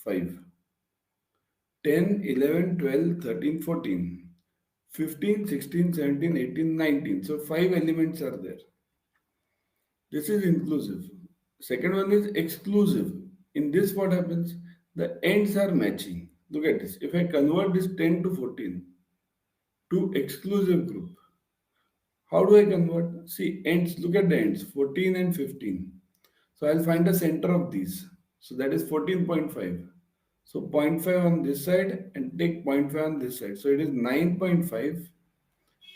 5. 10, 11, 12, 13, 14. 15, 16, 17, 18, 19. So 5 elements are there. This is inclusive. Second one is exclusive. In this, what happens? The ends are matching. Look at this. If I convert this 10 to 14 to exclusive group, how do I convert? See, ends, look at the ends 14 and 15. So I'll find the center of these. So that is 14.5. So zero point 0.5 on this side and take zero point 0.5 on this side. So it is 9.5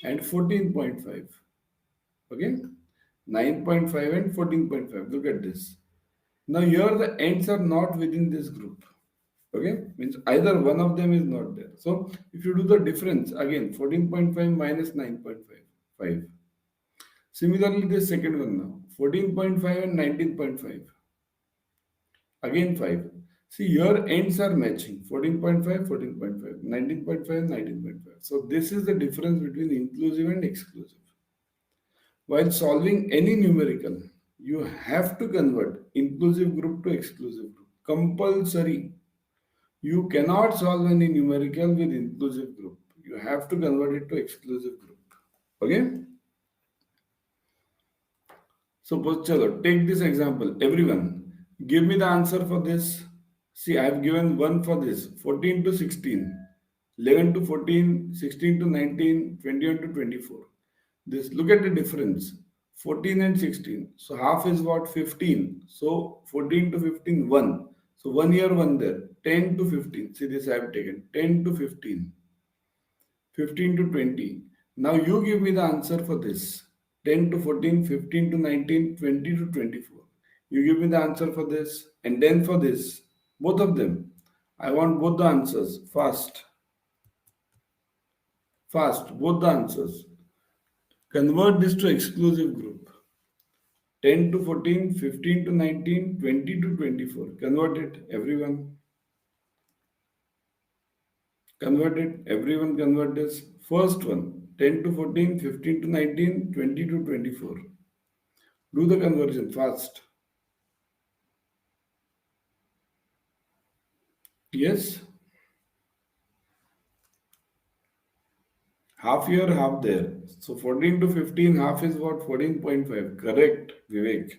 and 14.5. Okay? 9.5 and 14.5. Look at this. Now here the ends are not within this group. Okay? Means either one of them is not there. So if you do the difference, again 14.5 minus 9.5. Similarly, the second one now. 14.5 and 19.5. Again 5. See, your ends are matching 14.5, 14.5, 19.5, 19.5. So this is the difference between inclusive and exclusive. While solving any numerical, you have to convert inclusive group to exclusive group. Compulsory. You cannot solve any numerical with inclusive group. You have to convert it to exclusive group. Okay? Suppose, chalo, take this example. Everyone, give me the answer for this. See, I have given one for this 14 to 16, 11 to 14, 16 to 19, 21 to 24. This, look at the difference 14 and 16. So, half is what? 15. So, 14 to 15, 1. So, 1 here, 1 there. 10 to 15. See, this I have taken 10 to 15, 15 to 20. Now, you give me the answer for this 10 to 14, 15 to 19, 20 to 24. You give me the answer for this and then for this. Both of them. I want both the answers fast. Fast, both the answers. Convert this to exclusive group. 10 to 14, 15 to 19, 20 to 24. Convert it, everyone. Convert it, everyone convert this. First one, 10 to 14, 15 to 19, 20 to 24. Do the conversion fast. Yes? Half here, half there. So 14 to 15, half is what? 14.5. Correct, Vivek.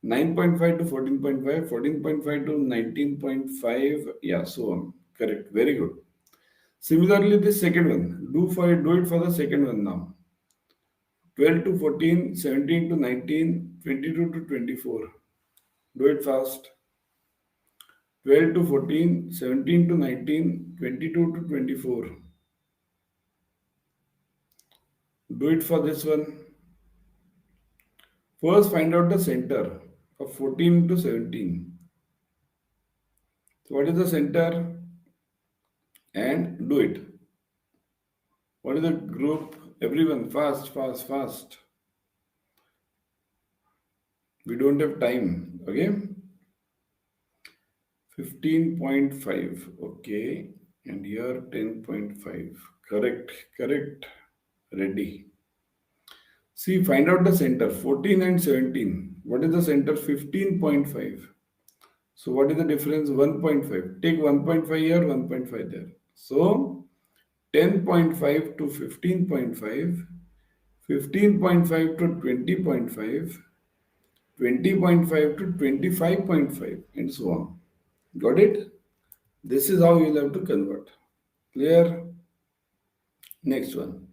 9.5 to 14.5, 14.5 to 19.5. Yeah, so on. Correct. Very good. Similarly, the second one. Do it for the second one now. 12 to 14, 17 to 19, 22 to 24. Do it fast. 12 to 14, 17 to 19, 22 to 24. Do it for this one. First, find out the center of 14 to 17. So, what is the center? And do it. What is the group? Everyone, fast, fast, fast. We don't have time. Okay. 15.5. Okay. And here 10.5. Correct. Correct. Ready. See, find out the center. 14 and 17. What is the center? 15.5. So what is the difference? 1.5. Take 1.5 here, 1.5 there. So 10.5 to 15.5, 15.5 to 20.5, 20.5 to 25.5, and so on. Got it? This is how you'll have to convert. Clear? Next one.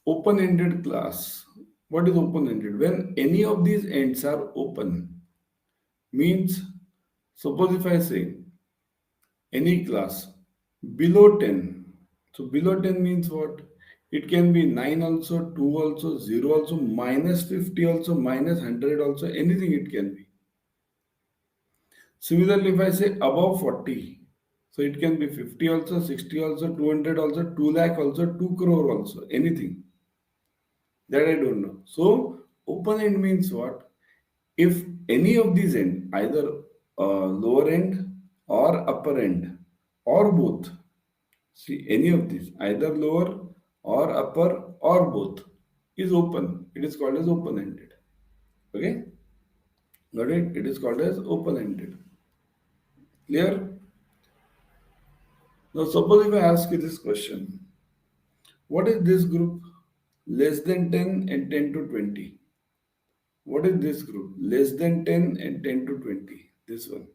Open-ended class. What is open-ended? When any of these ends are open, means suppose if I say any class below 10. So below 10 means what? It can be 9 also, 2 also, 0 also, minus 50 also, minus 100 also, anything it can be. Similarly, if I say above 40, so it can be 50 also, 60 also, 200 also, 2 lakh also, 2 crore also, anything. That I don't know. So open end means what? If any of these end, either lower end or upper end or both, see any of these, either lower or upper or both, is open. It is called as open-ended. Okay? Got it? It is called as open-ended. Clear? Now, suppose if I ask you this question, what is this group? Less than 10 and 10 to 20. What is this group? Less than 10 and 10 to 20. This one.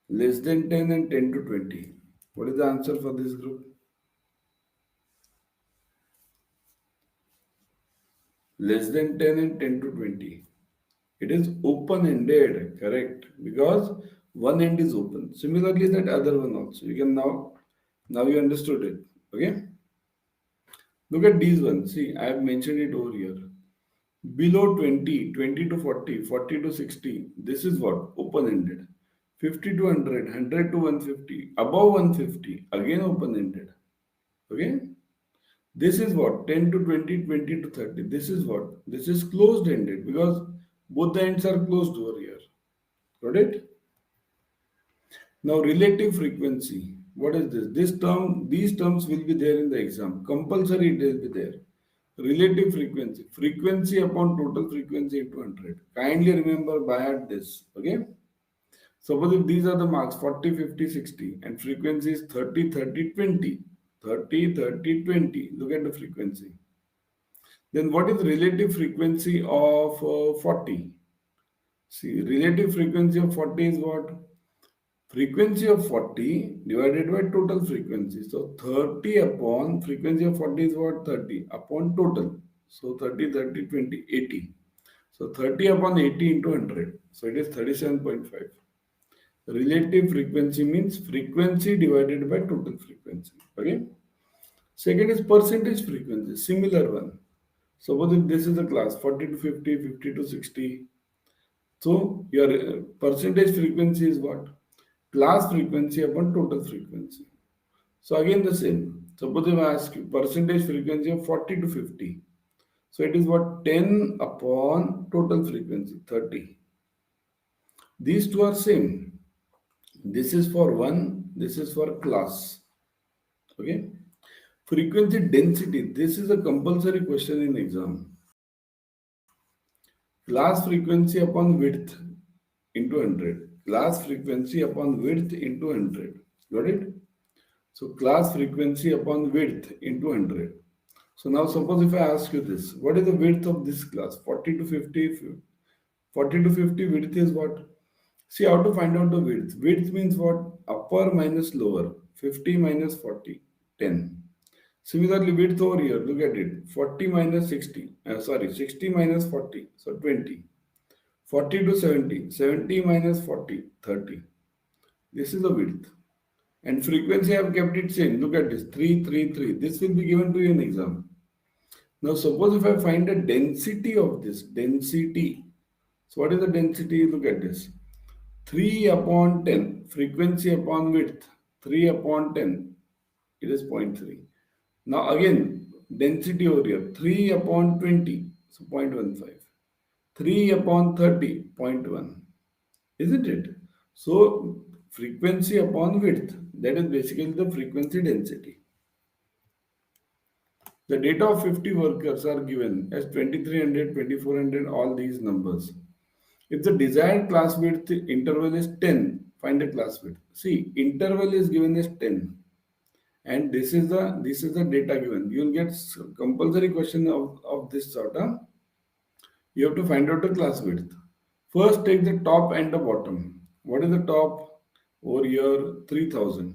Less than 10 and 10 to 20. What is the answer for this group? Less than 10 and 10 to 20. It is open-ended, correct? Because one end is open. Similarly, that other one also. You can now you understood it. Okay? Look at these ones. See, I have mentioned it over here. Below 20, 20 to 40, 40 to 60. This is what? Open-ended. 50 to 100, 100 to 150. Above 150, again open-ended. Okay? This is what? 10 to 20, 20 to 30. This is what? This is closed-ended because both the ends are closed over here. Got it? Now, relative frequency. What is this? These terms will be there in the exam. Compulsory it will be there. Relative frequency. Frequency upon total frequency into 100. Kindly remember by heart this. Okay? Suppose if these are the marks 40, 50, 60 and frequency is 30, 30, 20. 30, 30, 20. Look at the frequency. Then what is relative frequency of 40? See, relative frequency of 40 is what? Frequency of 40 divided by total frequency. So 30 upon frequency of 40 is what? 30 upon total. So 30, 30, 20, 80. So 30 upon 80 into 100. So it is 37.5. Relative frequency means frequency divided by total frequency. Okay. Second is percentage frequency. Similar one. Suppose if this is the class 40 to 50, 50 to 60. So your percentage frequency is what? Class frequency upon total frequency. So again the same. Suppose if I ask you percentage frequency of 40 to 50. So it is what? 10 upon total frequency 30. These two are same. This is for one, this is for class. Okay. Frequency density. This is a compulsory question in exam. Class frequency upon width into 100. Class frequency upon width into 100. Got it? So class frequency upon width into 100. So now suppose if I ask you this, what is the width of this class? 40 to 50. 40 to 50 width is what? See how to find out the width. Width means what? Upper minus lower. 50 minus 40. 10. Similarly, width over here, look at it. 40 minus 60. 60 minus 40. So 20. 40 to 70. 70 minus 40. 30. This is the width. And frequency I have kept it same. Look at this. 3, 3, 3. This will be given to you in exam. Now suppose if I find the density of this. Density. So what is the density? Look at this. 3 upon 10. Frequency upon width. 3 upon 10. It is 0.3. Now again, density over here, 3 upon 20, so 0.15. 3 upon 30, 0.1. Isn't it? So frequency upon width, that is basically the frequency density. The data of 50 workers are given as 2300, 2400, all these numbers. If the desired class width interval is 10, find the class width. See, interval is given as 10. And this is the data given. You will get compulsory question of this sort. Huh? You have to find out the class width. First, take the top and the bottom. What is the top over here? 3000.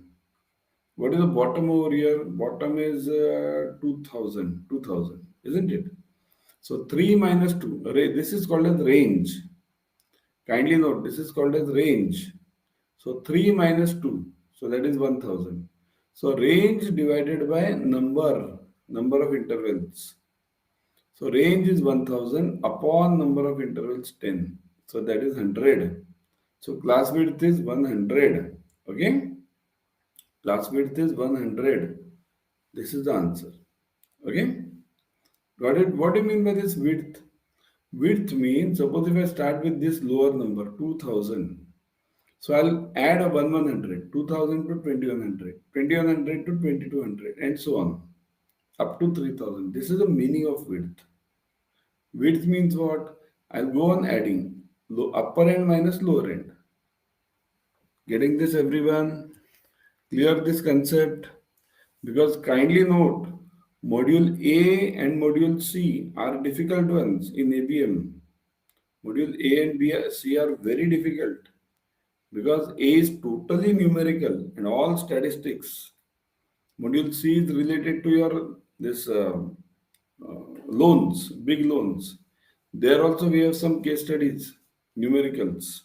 What is the bottom over here? Bottom is 2000. 2000, isn't it? So 3 minus 2. This is called as range. Kindly note, this is called as range. So 3 minus 2. So that is 1000. So range divided by number of intervals. So range is 1000 upon number of intervals 10. So that is 100. So class width is 100. Okay. Class width is 100. This is the answer. Okay. Got it? What do you mean by this width? Width means, suppose if I start with this lower number, 2000. So I'll add a 1100, 2000 to 2100, 2100 to 2200, and so on, up to 3000. This is the meaning of width. Width means what? I'll go on adding upper end minus lower end. Getting this, everyone? Clear this concept? Because kindly note, Module A and Module C are difficult ones in ABM. Module A and C are very difficult because A is totally numerical and all statistics. Module C is related to your this loans, big loans. There also we have some case studies, numericals.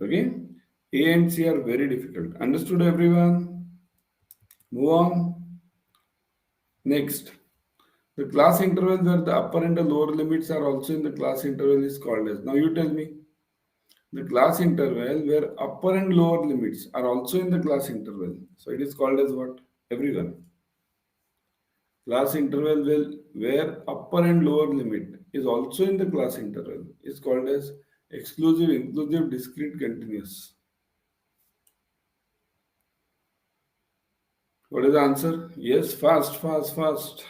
Okay, A and C are very difficult. Understood, everyone? Move on. Next, the class interval where the upper and the lower limits are also in the class interval is called as. Now you tell me. The class interval where upper and lower limits are also in the class interval. So it is called as what? Everyone. Class interval will where upper and lower limit is also in the class interval is called as exclusive, inclusive, discrete, continuous. What is the answer? Yes, fast, fast, fast.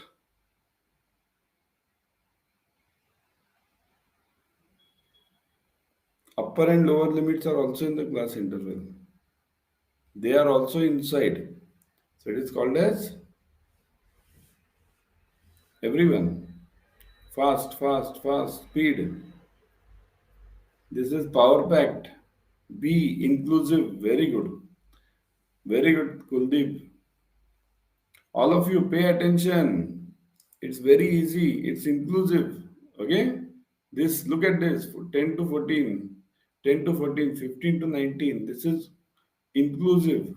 Upper and lower limits are also in the class interval. They are also inside. So it is called as everyone. Fast, fast, fast, speed. This is power packed. B, inclusive. Very good. Very good, Kuldeep. All of you pay attention. It's very easy. It's inclusive. Okay? This, look at this 10 to 14, 10 to 14, 15 to 19. This is inclusive.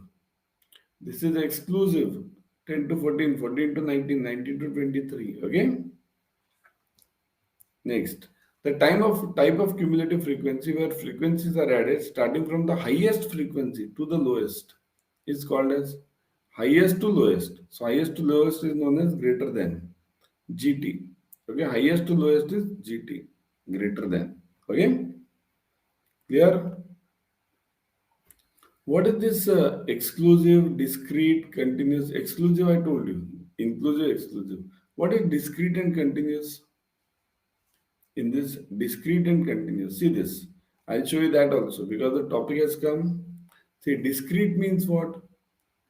This is exclusive. 10 to 14, 14 to 19, 19 to 23. Okay? Next, the time of type of cumulative frequency where frequencies are added starting from the highest frequency to the lowest is called as highest to lowest. So highest to lowest is known as greater than GT. Okay, highest to lowest is GT, greater than. Okay, clear? What is this exclusive, discrete, continuous? Exclusive, I told you. Inclusive, exclusive. What is discrete and continuous? In this discrete and continuous. See this. I'll show you that also because the topic has come. See, discrete means what?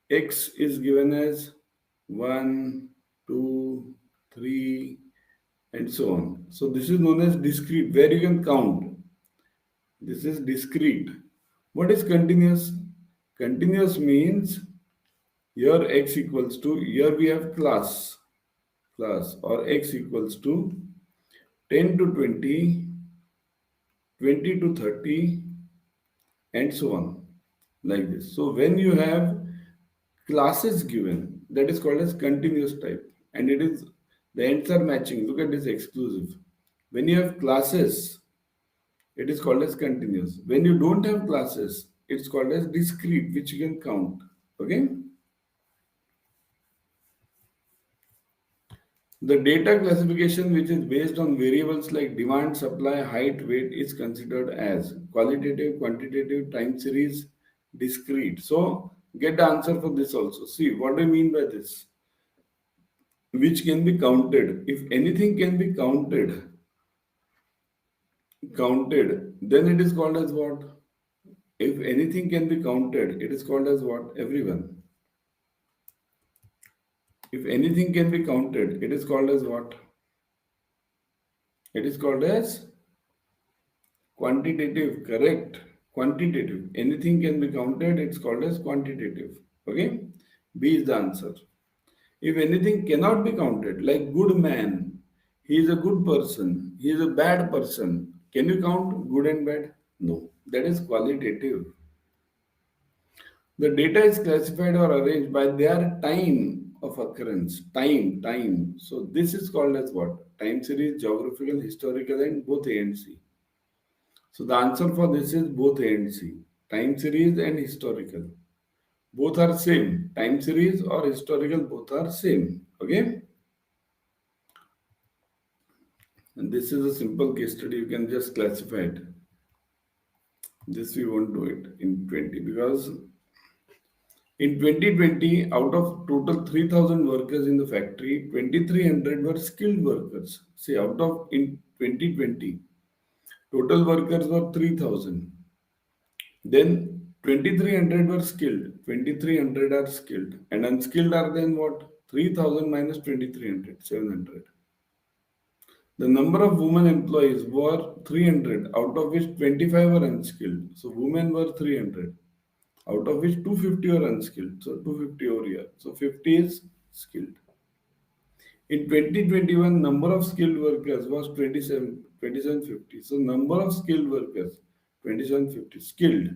X is given as 1, 2, 3, and so on. So this is known as discrete, where you can count. This is discrete. What is continuous? Continuous means here x equals to, here we have class or x equals to 10 to 20, 20 to 30, and so on, like this. So when you have classes given, that is called as continuous type, and it is the ends are matching. Look at this exclusive. When you have classes, it is called as continuous. When you don't have classes, it's called as discrete, which you can count. Okay. The data classification, which is based on variables like demand, supply, height, weight, is considered as qualitative, quantitative, time series, discrete. So, get the answer for this also. See, what do I mean by this? Which can be counted. If anything can be counted, then it is called as what? If anything can be counted, it is called as what? Everyone. If anything can be counted, it is called as what? It is called as quantitative, correct? Quantitative. Anything can be counted, it's called as quantitative. Okay? B is the answer. If anything cannot be counted, like good man, he is a good person, he is a bad person. Can you count good and bad? No. That is qualitative. The data is classified or arranged by their time of occurrence. Time. So this is called as what? Time series, geographical, historical, and both A and C. So the answer for this is both A and C. Time series and historical. Both are same. Time series or historical, both are same. Okay? And this is a simple case study. You can just classify it. This we won't do it in 20 because in 2020, out of total 3,000 workers in the factory, 2,300 were skilled workers. See, out of in 2020, total workers were 3,000. Then 2300 were skilled. 2300 are skilled. And unskilled are then what? 3000 minus 2300, 700. The number of women employees were 300, out of which 25 were unskilled. So women were 300, out of which 250 were unskilled. So 250 over here. So 50 is skilled. In 2021, number of skilled workers was 2750. So number of skilled workers, 2750 skilled,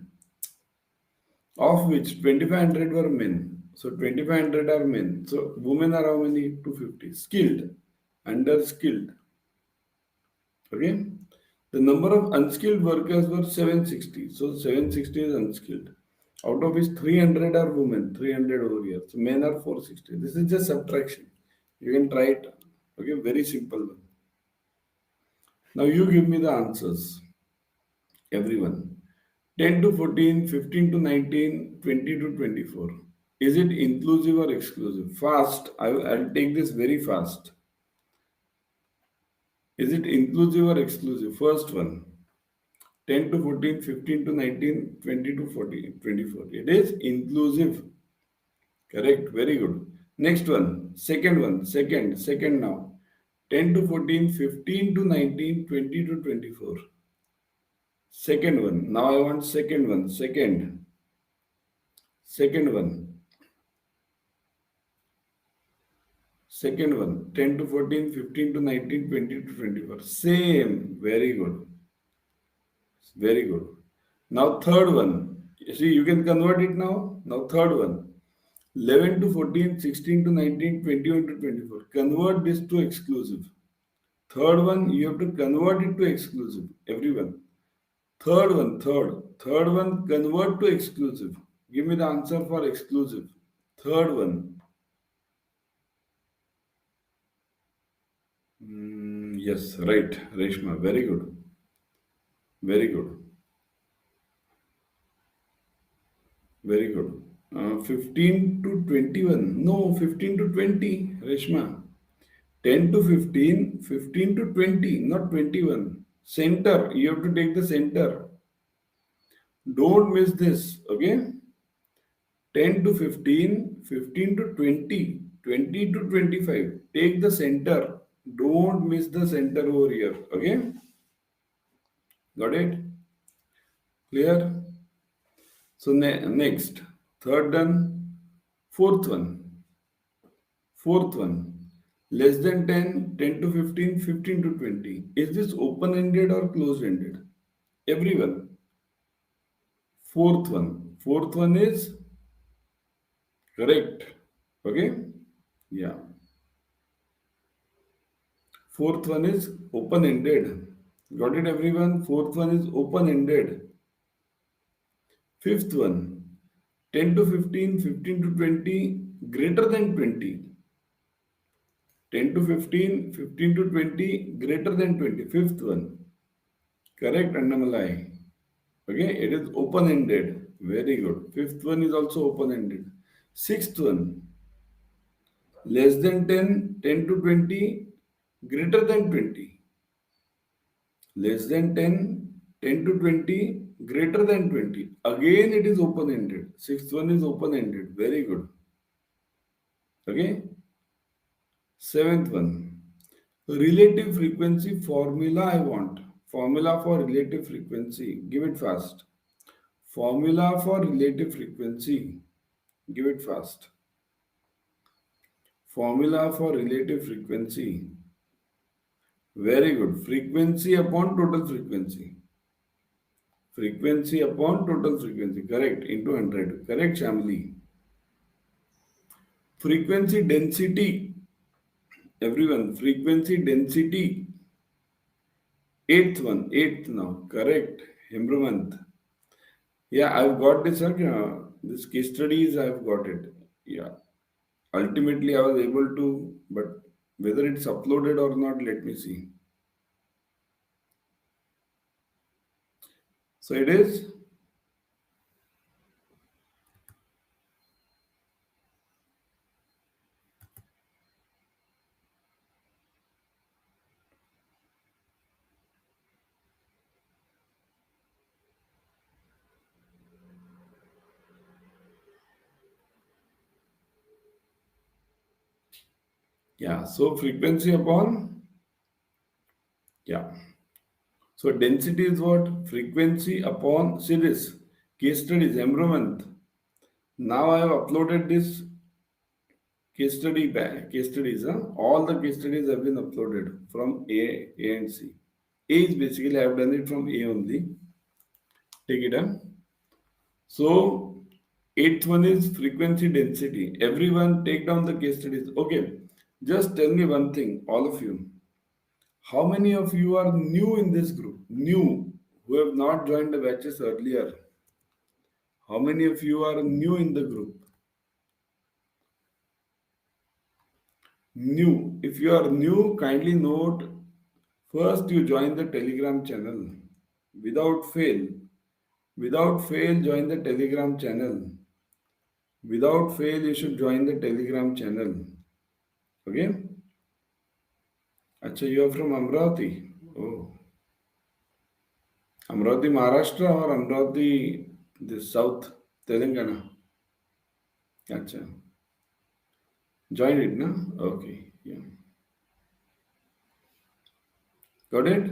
of which 2500 were men. So 2500 are men. So women are how many? 250. Skilled, under skilled. Okay. The number of unskilled workers were 760. So 760 is unskilled. Out of which 300 are women, 300 over here. So men are 460. This is just subtraction. You can try it. Okay, very simple one. Now you give me the answers. Everyone. 10 to 14, 15 to 19, 20 to 24. Is it inclusive or exclusive? Fast. I'll take this very fast. Is it inclusive or exclusive? First one. 10 to 14, 15 to 19, 20 to 40, 24. It is inclusive. Correct. Very good. Next one. Second one. Second now. 10 to 14, 15 to 19, 20 to 24. Second one. Now I want second one. Second one. Second one. 10 to 14, 15 to 19, 20 to 24. Same. Very good. Very good. Now third one. You see, you can convert it now. Now third one. 11 to 14, 16 to 19, 21 to 24. Convert this to exclusive. Third one, you have to convert it to exclusive. Everyone. Third one, convert to exclusive. Give me the answer for exclusive. Third one. Yes, right. Reshma, very good. Very good. Very good. 15 to 21. No, 15 to 20. Reshma. 10 to 15, 15 to 20, not 21. Center. You have to take the center. Don't miss this. Okay. 10 to 15, 15 to 20, 20 to 25. Take the center. Don't miss the center over here. Okay. Got it? Clear? So next. Third done. Fourth one. Fourth one. Less than 10, 10 to 15, 15 to 20. Is this open-ended or closed-ended? Everyone. Fourth one. Fourth one is correct. Okay? Yeah. Fourth one is open-ended. Got it, everyone? Fourth one is open-ended. Fifth one. 10 to 15, 15 to 20, greater than 20. 10 to 15, 15 to 20, greater than 20. Fifth one. Correct, Annamalai. Okay, it is open-ended. Very good. Fifth one is also open-ended. Sixth one. Less than 10, 10 to 20, greater than 20. Less than 10, 10 to 20, greater than 20. Again, it is open-ended. Sixth one is open-ended. Very good. Okay. Seventh one. Relative frequency formula I want. Formula for relative frequency. Give it fast. Formula for relative frequency. Give it fast. Formula for relative frequency. Very good. Frequency upon total frequency. Frequency upon total frequency. Correct. Into 100. Correct, Shamli. Frequency density. Everyone. Frequency density. Eighth one. Eighth now. Correct. Himramant. Yeah, I've got this. This case studies, I've got it. Yeah. Ultimately, I was able to, but whether it's uploaded or not, let me see. So it is. Yeah, so frequency upon, yeah. So density is what? Frequency upon, see this, case studies, enrollment. Now I have uploaded this case study back, case studies, huh? All the case studies have been uploaded from A and C. A is basically I have done it from A only. Take it up. So eighth one is frequency density. Everyone take down the case studies. Okay, just tell me one thing, all of you. How many of you are new in this group? New, who have not joined the batches earlier? How many of you are new in the group? New. If you are new, kindly note first you join the Telegram channel. Without fail. Without fail, join the Telegram channel. Without fail, you should join the Telegram channel. Okay? Acha, you are from Amravati. Oh, Amravati, Maharashtra or Amravati, the South, Telangana. Acha. Join it, na? Okay. Yeah. Got it?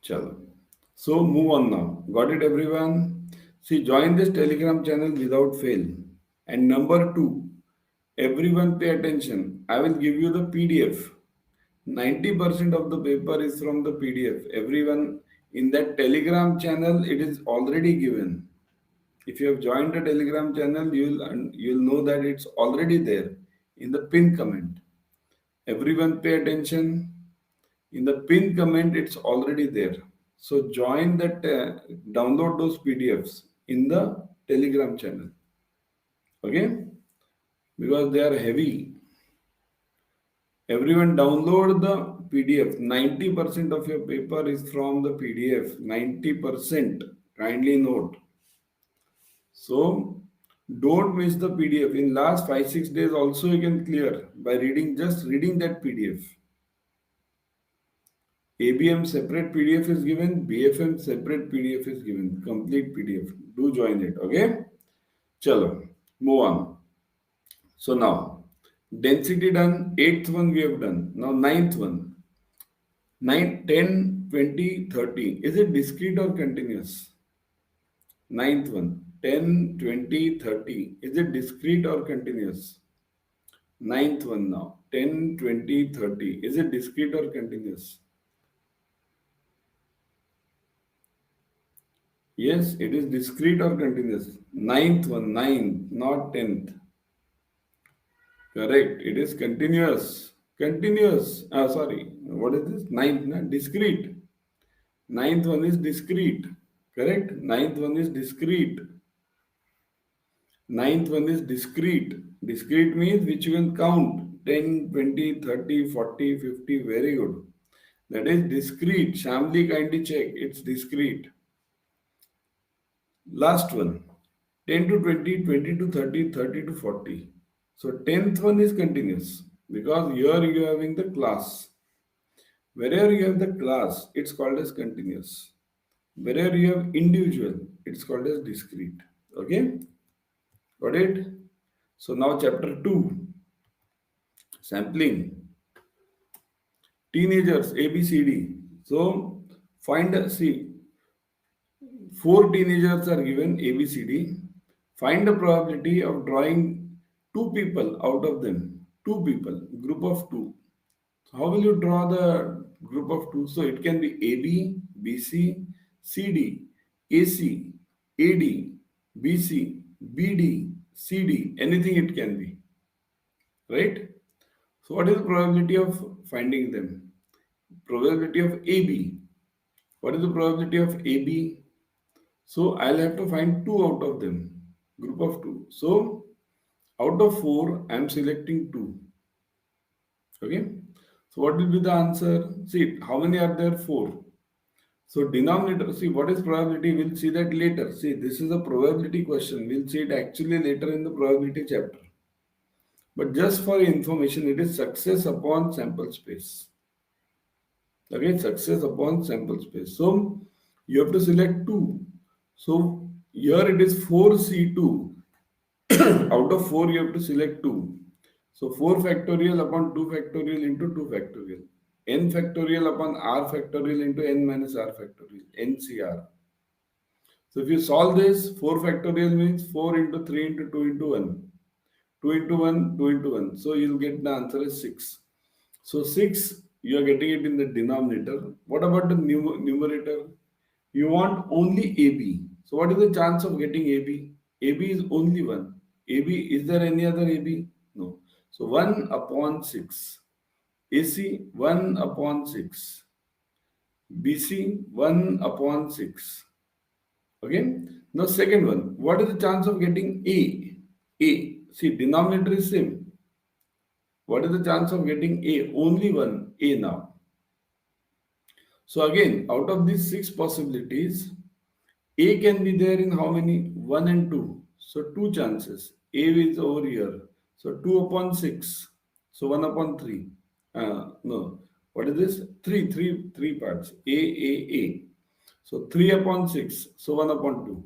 Chalo. So move on now. Got it, everyone? See, join this Telegram channel without fail. And number two, everyone pay attention. I will give you the PDF. 90% of the paper is from the PDF. Everyone in that Telegram channel, it is already given. If you have joined the Telegram channel, you'll know that it's already there in the pin comment. Everyone pay attention. In the pin comment, it's already there. So join that, download those PDFs in the Telegram channel. Okay? Because they are heavy. Everyone download the PDF. 90% of your paper is from the PDF. 90%. Kindly note. So don't miss the PDF. In last 5-6 days also you can clear by reading that PDF. ABM separate PDF is given, BFM separate PDF is given, complete PDF. Do join it, okay? Chalo, move on. So now, density done, eighth one we have done. Now ninth one. 9, 10, 20, 30. Is it discrete or continuous? Ninth one. 10, 20, 30. Is it discrete or continuous? Ninth one now. 10, 20, 30. Is it discrete or continuous? Yes, it is discrete or continuous. Ninth one, ninth, not 10th. Correct. It is continuous. Continuous. Sorry. What is this? Ninth, na? Discrete. Ninth one is discrete. Correct. Ninth one is discrete. Ninth one is discrete. Discrete means which you can count. 10, 20, 30, 40, 50. Very good. That is discrete. Shamli kindly check. It's discrete. Last one. 10 to 20, 20 to 30, 30 to 40. So 10th one is continuous because here you are having the class. Wherever you have the class, it's called as continuous. Wherever you have individual, it's called as discrete. Okay? Got it? So now chapter 2, sampling. Teenagers, ABCD. So see, 4 teenagers are given ABCD. Find the probability of drawing 2 people out of them. 2 people, group of 2. How will you draw the group of 2? So it can be AB, BC, CD, AC, AD, BC, BD, CD, anything it can be. Right? So what is the probability of finding them? Probability of AB. What is the probability of AB? So I'll have to find 2 out of them. Group of 2. So out of 4, I'm selecting 2. Okay. So what will be the answer? See, how many are there? 4. So denominator, see what is probability? We'll see that later. See, this is a probability question. We'll see it actually later in the probability chapter. But just for information, it is success upon sample space. Okay, success upon sample space. So you have to select 2. So Here it is 4C2. Out of 4, you have to select 2. So 4 factorial upon 2 factorial into 2 factorial. N factorial upon R factorial into N minus R factorial. NCR. So if you solve this, 4 factorial means 4 into 3 into 2 into 1. 2 into 1, 2 into 1. So you'll get the answer is 6. So 6, you are getting it in the denominator. What about the numerator? You want only AB. So what is the chance of getting AB? AB is only 1. AB, is there any other AB? No. So 1 upon 6. AC 1 upon 6. BC 1 upon 6. Okay. Now second one. What is the chance of getting A? A. See, denominator is same. What is the chance of getting A? Only one. A now. So again, out of these 6 possibilities, A can be there in how many? 1 and 2. So 2 chances. A is over here. So 2 upon 6. So 1 upon 3. No. What is this? 3 parts. A. So 3 upon 6. So 1 upon 2.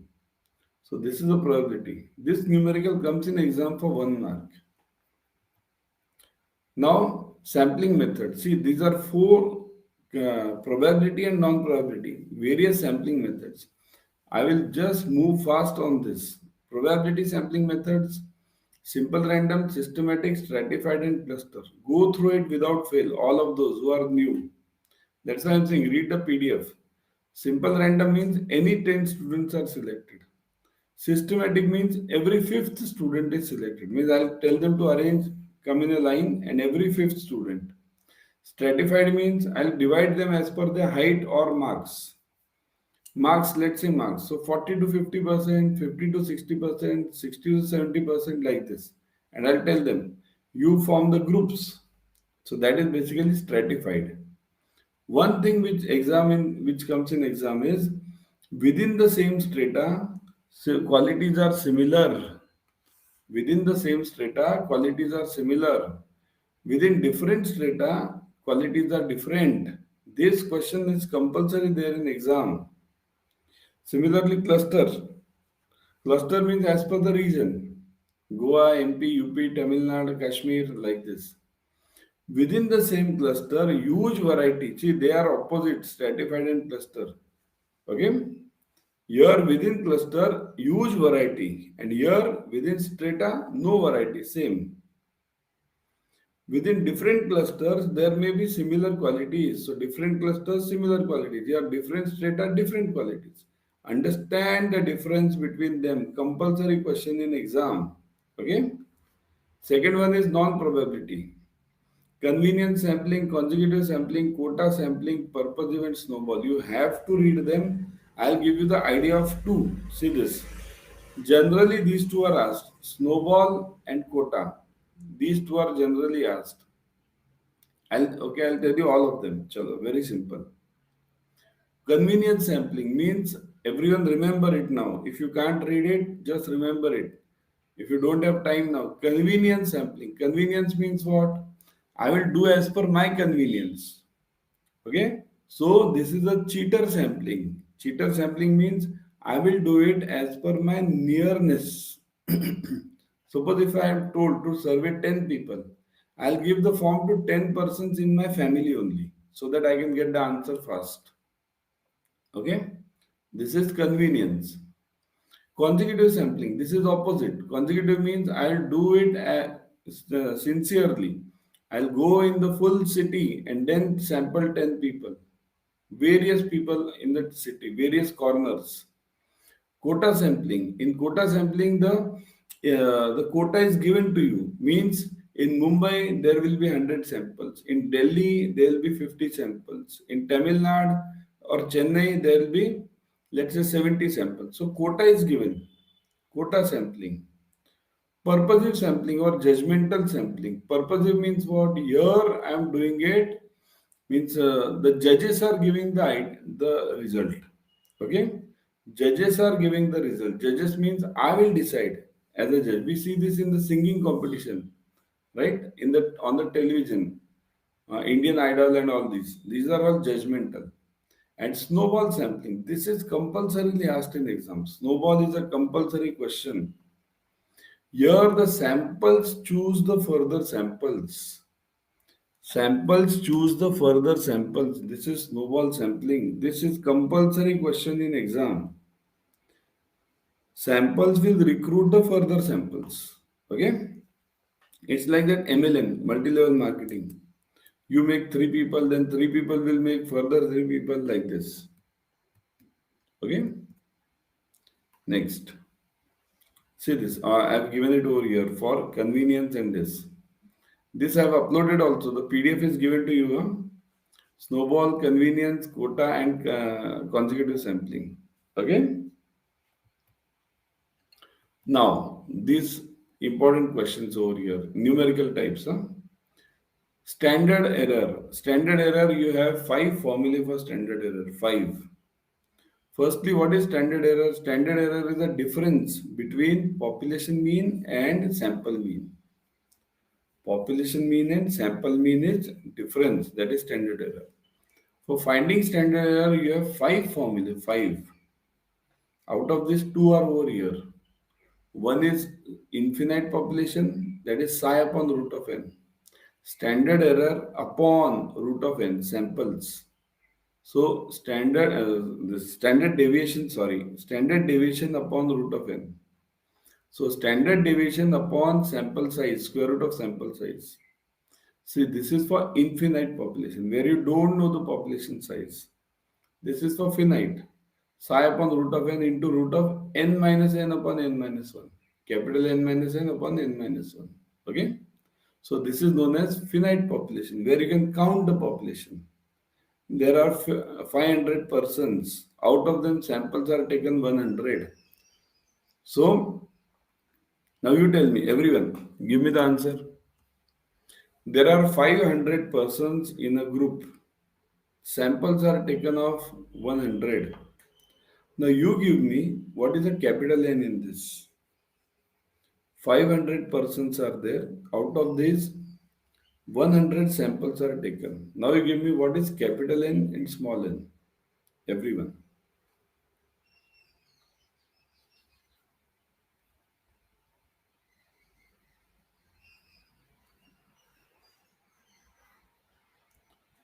So this is the probability. This numerical comes in exam for 1 mark. Now, sampling method. See, these are 4 probability and non-probability, various sampling methods. I will just move fast on this. Probability sampling methods, simple random, systematic, stratified, and cluster. Go through it without fail, all of those who are new. That's why I'm saying read the PDF. Simple random means any 10 students are selected. Systematic means every fifth student is selected. Means I'll tell them to arrange, come in a line, and every fifth student. Stratified means I'll divide them as per their height or marks. Marks, let's say marks. So 40 to 50%, 50 to 60%, 60 to 70%, like this. And I'll tell them, you form the groups. So that is basically stratified. One thing which comes in exam is within the same strata, so qualities are similar. Within the same strata, qualities are similar. Within different strata, qualities are different. This question is compulsory there in exam. Similarly, cluster. Cluster means as per the region. Goa, MP, UP, Tamil Nadu, Kashmir, like this. Within the same cluster, huge variety. See, they are opposite, stratified and cluster. Okay? Here within cluster, huge variety. And here within strata, no variety, same. Within different clusters, there may be similar qualities. So different clusters, similar qualities. Here different strata, different qualities. Understand the difference between them. Compulsory question in exam. Okay. Second one is non-probability. Convenience sampling, consecutive sampling, quota sampling, purpose event, snowball. You have to read them. I'll give you the idea of two. See this. Generally, these two are asked. Snowball and quota. These two are generally asked. I'll tell you all of them. Chalo, very simple. Convenience sampling means everyone remember it now. If you can't read it, just remember it. If you don't have time now, convenience sampling. Convenience means what? I will do as per my convenience. Okay? So this is a cheater sampling. Cheater sampling means I will do it as per my nearness. Suppose if I am told to survey 10 people, I'll give the form to 10 persons in my family only so that I can get the answer fast. Okay? This is convenience. Consecutive sampling. This is opposite. Consecutive means I'll do it sincerely. I'll go in the full city and then sample 10 people. Various people in the city, various corners. Quota sampling. In quota sampling, the quota is given to you. Means in Mumbai there will be 100 samples. In Delhi there will be 50 samples. In Tamil Nadu or Chennai there will be, let's say, 70 samples. So quota is given. Quota sampling. Purposive sampling or judgmental sampling. Purposive means what? Here I am doing it. Means the judges are giving the result. Okay, judges are giving the result. Judges means I will decide as a judge. We see this in the singing competition, right? In the on the television, Indian Idol and all these. These are all judgmental. And snowball sampling. This is compulsorily asked in exams. Snowball is a compulsory question. Here the samples choose the further samples. Samples choose the further samples. This is snowball sampling. This is compulsory question in exam. Samples will recruit the further samples. Okay? It's like that MLM, multi-level marketing. You make three people, then three people will make further three people like this. Okay? Next. See this. I've given it over here for convenience and this. This I've uploaded also. The PDF is given to you. Snowball, convenience, quota, and consecutive sampling. Okay. Now, these important questions over here. Numerical types. Standard error. Standard error, you have five formulae for standard error. Five. Firstly, what is standard error? Standard error is the difference between population mean and sample mean. Population mean and sample mean is difference. That is standard error. For finding standard error, you have five formulae. Five. Out of these, two are over here. One is infinite population, that is psi upon root of n. Standard error upon root of n, samples. So the standard deviation, standard deviation upon root of n. So standard deviation upon sample size, square root of sample size. See, this is for infinite population, where you don't know the population size. This is for finite. Psi upon root of n into root of n minus n upon n minus 1. Capital N minus n upon n minus 1. Okay? So this is known as finite population, where you can count the population. There are 500 persons. Out of them, samples are taken 100. So, now you tell me, everyone, give me the answer. There are 500 persons in a group. Samples are taken of 100. Now you give me what is the capital N in this. 500 persons are there. Out of these, 100 samples are taken. Now you give me what is capital N and small n. Everyone.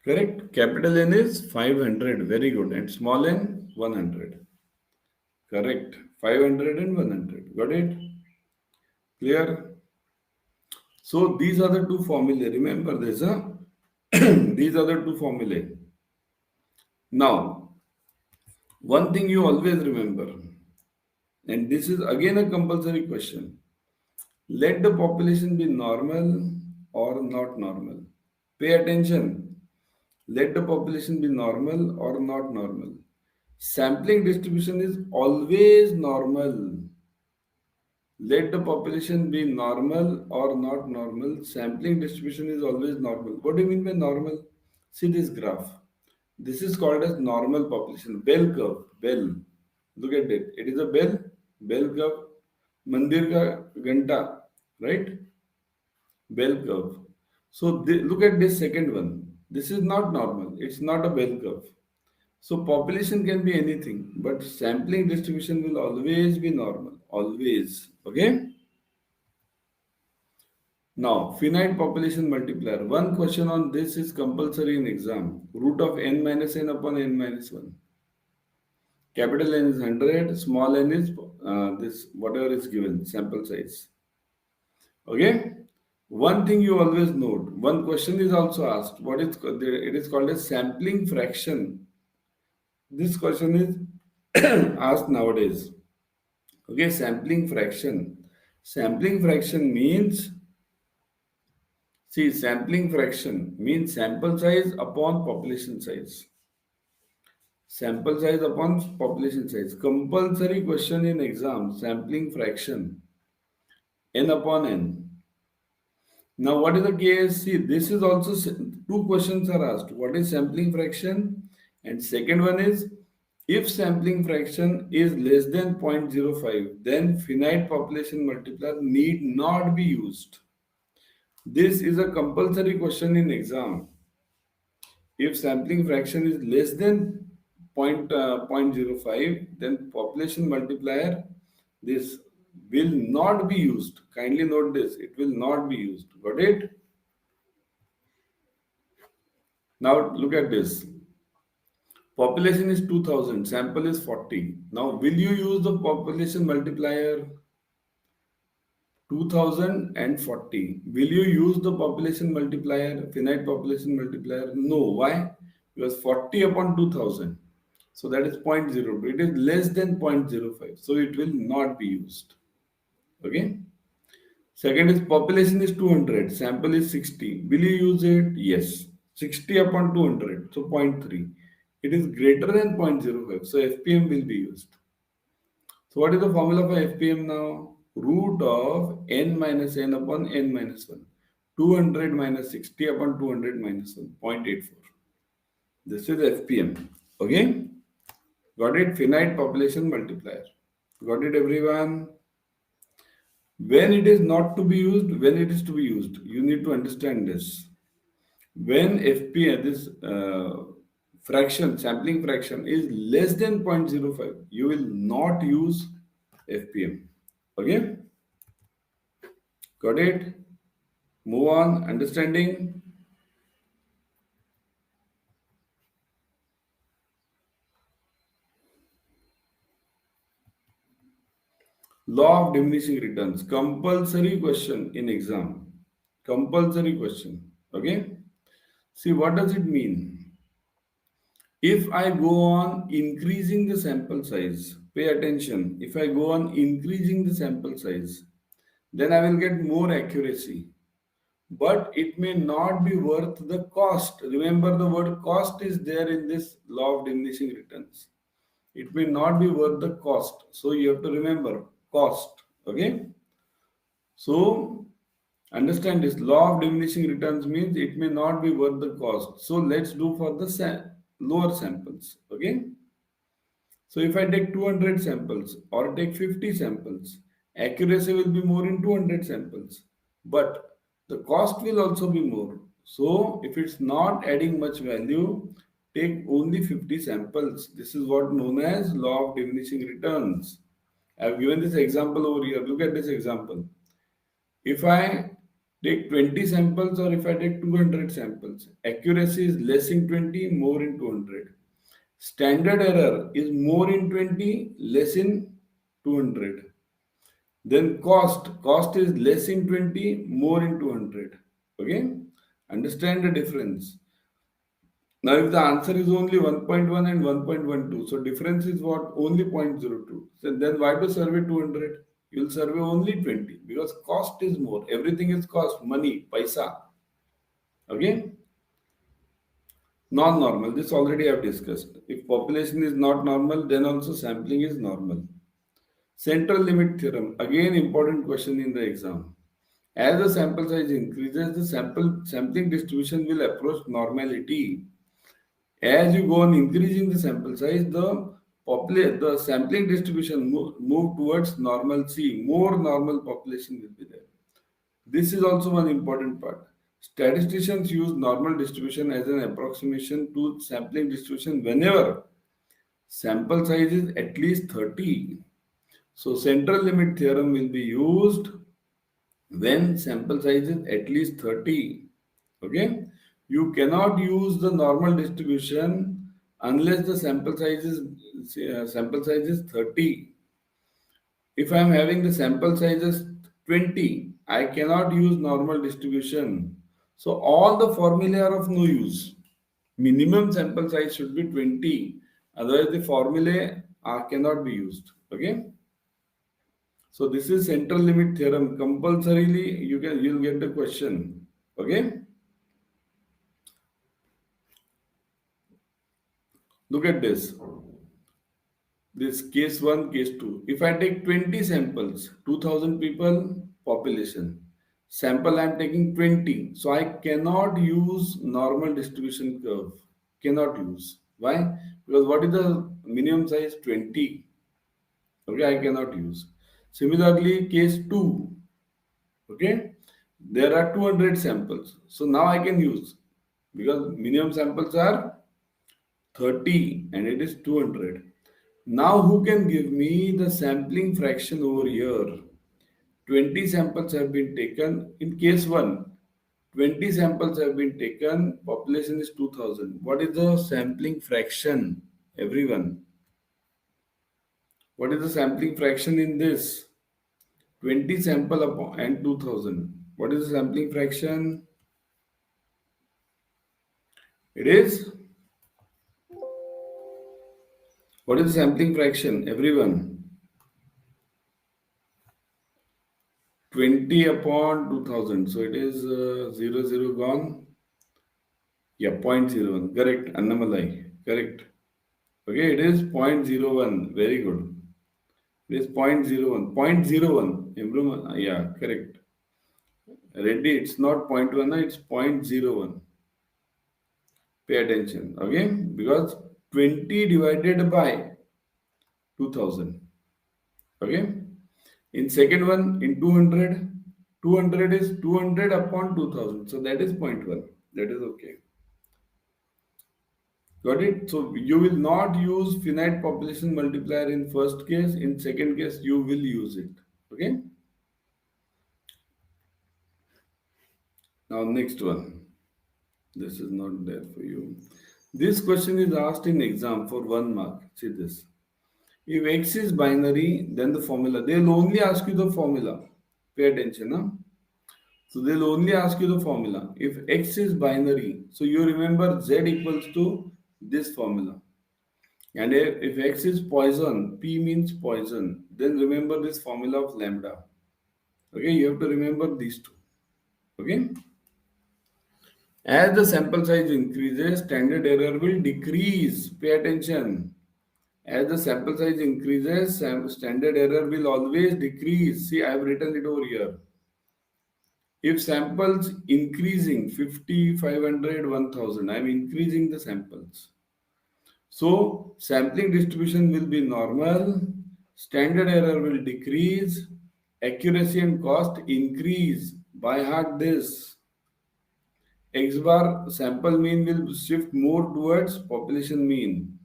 Correct. Capital N is 500. Very good. And small n, 100. Correct. 500 and 100. Got it? Clear? So these are the two formulae. Remember this, huh? These are the two formulae. Now, one thing you always remember, and this is again a compulsory question. Let the population be normal or not normal. Pay attention. Let the population be normal or not normal. Sampling distribution is always normal. Let the population be normal or not normal. Sampling distribution is always normal. What do you mean by normal? See this graph. This is called as normal population. Bell curve. Bell. Look at it. It is a bell. Bell curve. Mandir ka ganta. Right? Bell curve. So look at this second one. This is not normal. It's not a bell curve. So population can be anything, but sampling distribution will always be normal. Always. Okay? Now, finite population multiplier. One question on this is compulsory in exam. Root of n minus n upon n minus 1. Capital N is 100, small n is this, whatever is given, sample size. Okay? One thing you always note, one question is also asked. What is it is called as sampling fraction. This question is asked nowadays. Okay, sampling fraction. Sampling fraction means, see, sampling fraction means sample size upon population size. Sample size upon population size. Compulsory question in exam, sampling fraction. N upon N. Now, what is the case? See, this is also two questions are asked. What is sampling fraction? And second one is, if sampling fraction is less than 0.05, then finite population multiplier need not be used. This is a compulsory question in exam. If sampling fraction is less than point 0.05, then population multiplier, this will not be used. Kindly note this, it will not be used. Got it? Now look at this. Population is 2000, sample is 40. Now will you use the population multiplier 2040? Will you use the population multiplier, finite population multiplier? No. Why? Because 40 upon 2000. So that is zero point 0.02. It is less than 0.05. So it will not be used. Okay. Second is population is 200. Sample is 60. Will you use it? Yes. 60 upon 200. So zero point 0.3. It is greater than zero point 0.05. So FPM will be used. So what is the formula for FPM now? Root of n minus n upon n minus 1. 200 minus 60 upon 200 minus 1. 0.84. This is FPM. Okay. Got it? Finite population multiplier. Got it, everyone? When it is not to be used, when it is to be used, you need to understand this. When FPM, this fraction, sampling fraction is less than 0.05, you will not use FPM. Okay? Got it? Move on. Understanding? Law of diminishing returns. Compulsory question in exam. Compulsory question. Okay? See, what does it mean? If I go on increasing the sample size, pay attention. If I go on increasing the sample size, then I will get more accuracy. But it may not be worth the cost. Remember, the word cost is there in this law of diminishing returns. It may not be worth the cost. So you have to remember cost. Okay. So understand this law of diminishing returns means it may not be worth the cost. So let's do for the lower samples. Okay. So if I take 200 samples or take 50 samples, accuracy will be more in 200 samples, but the cost will also be more. So if it's not adding much value, take only 50 samples. This is what known as law of diminishing returns. I have given this example over here. Look at this example. If I take 20 samples or if I take 200 samples, accuracy is less in 20, more in 200. Standard error is more in 20, less in 200. Then cost is less in 20, more in 200. Okay? Understand the difference. Now, if the answer is only 1.1 and 1.12, so difference is what? Only 0.02. So then why to survey 200? You'll survey only 20 because cost is more. Everything is cost, money, paisa. Okay? Non-normal, this already I have discussed. If population is not normal, then also sampling is normal. Central limit theorem, again important question in the exam. As the sample size increases, the sampling distribution will approach normality. As you go on increasing the sample size, the sampling distribution move towards normalcy. More normal population will be there. This is also one important part. Statisticians use normal distribution as an approximation to sampling distribution whenever sample size is at least 30. So central limit theorem will be used when sample size is at least 30. Okay? You cannot use the normal distribution unless the sample size is 30. If I am having the sample size as 20, I cannot use normal distribution. So all the formulae are of no use. Minimum sample size should be 20. Otherwise, the formulae cannot be used. Okay. So this is central limit theorem. Compulsorily, you'll get the question. Okay. Look at this. This case 1, case 2. If I take 20 samples, 2000 people, population. Sample I am taking 20. So I cannot use normal distribution curve. Cannot use. Why? Because what is the minimum size? 20. Okay, I cannot use. Similarly, case 2. Okay, there are 200 samples. So now I can use because minimum samples are 30 and it is 200. Now who can give me the sampling fraction over here? 20 samples have been taken in case 1. 20 samples have been taken, population is 2000. What is the sampling fraction? Everyone. What is the sampling fraction in this? 20 sample upon and 2000. What is the sampling fraction? It is, what is the sampling fraction? Everyone. 20 upon 2000. So it is 0, 0 gone. Yeah, 0.01. Correct. Annamalai. Correct. Okay, it is 0.01. Very good. It is 0.01. 0.01. Yeah, correct. Reddy, it's not zero point 0.1, it's 0.01. Pay attention. Okay, because 20 divided by 2000. Okay. In second one, in 200, 200 is 200 upon 2000. So that is zero point 0.1. That is okay. Got it? So you will not use finite population multiplier in first case. In second case, you will use it. Okay. Now next one. This is not there for you. This question is asked in exam for 1 mark. See this. If x is binary, then the formula. They will only ask you the formula. Pay attention. Huh? So they'll only ask you the formula. If x is binary, so you remember z equals to this formula. And if x is Poisson, p means Poisson, then remember this formula of lambda. Okay, you have to remember these two. Okay. As the sample size increases, standard error will decrease. Pay attention. As the sample size increases, standard error will always decrease. See, I have written it over here. If samples increasing 50, 500, 1000, I am increasing the samples. So sampling distribution will be normal, standard error will decrease, accuracy and cost increase. By heart this. X bar sample mean will shift more towards population mean.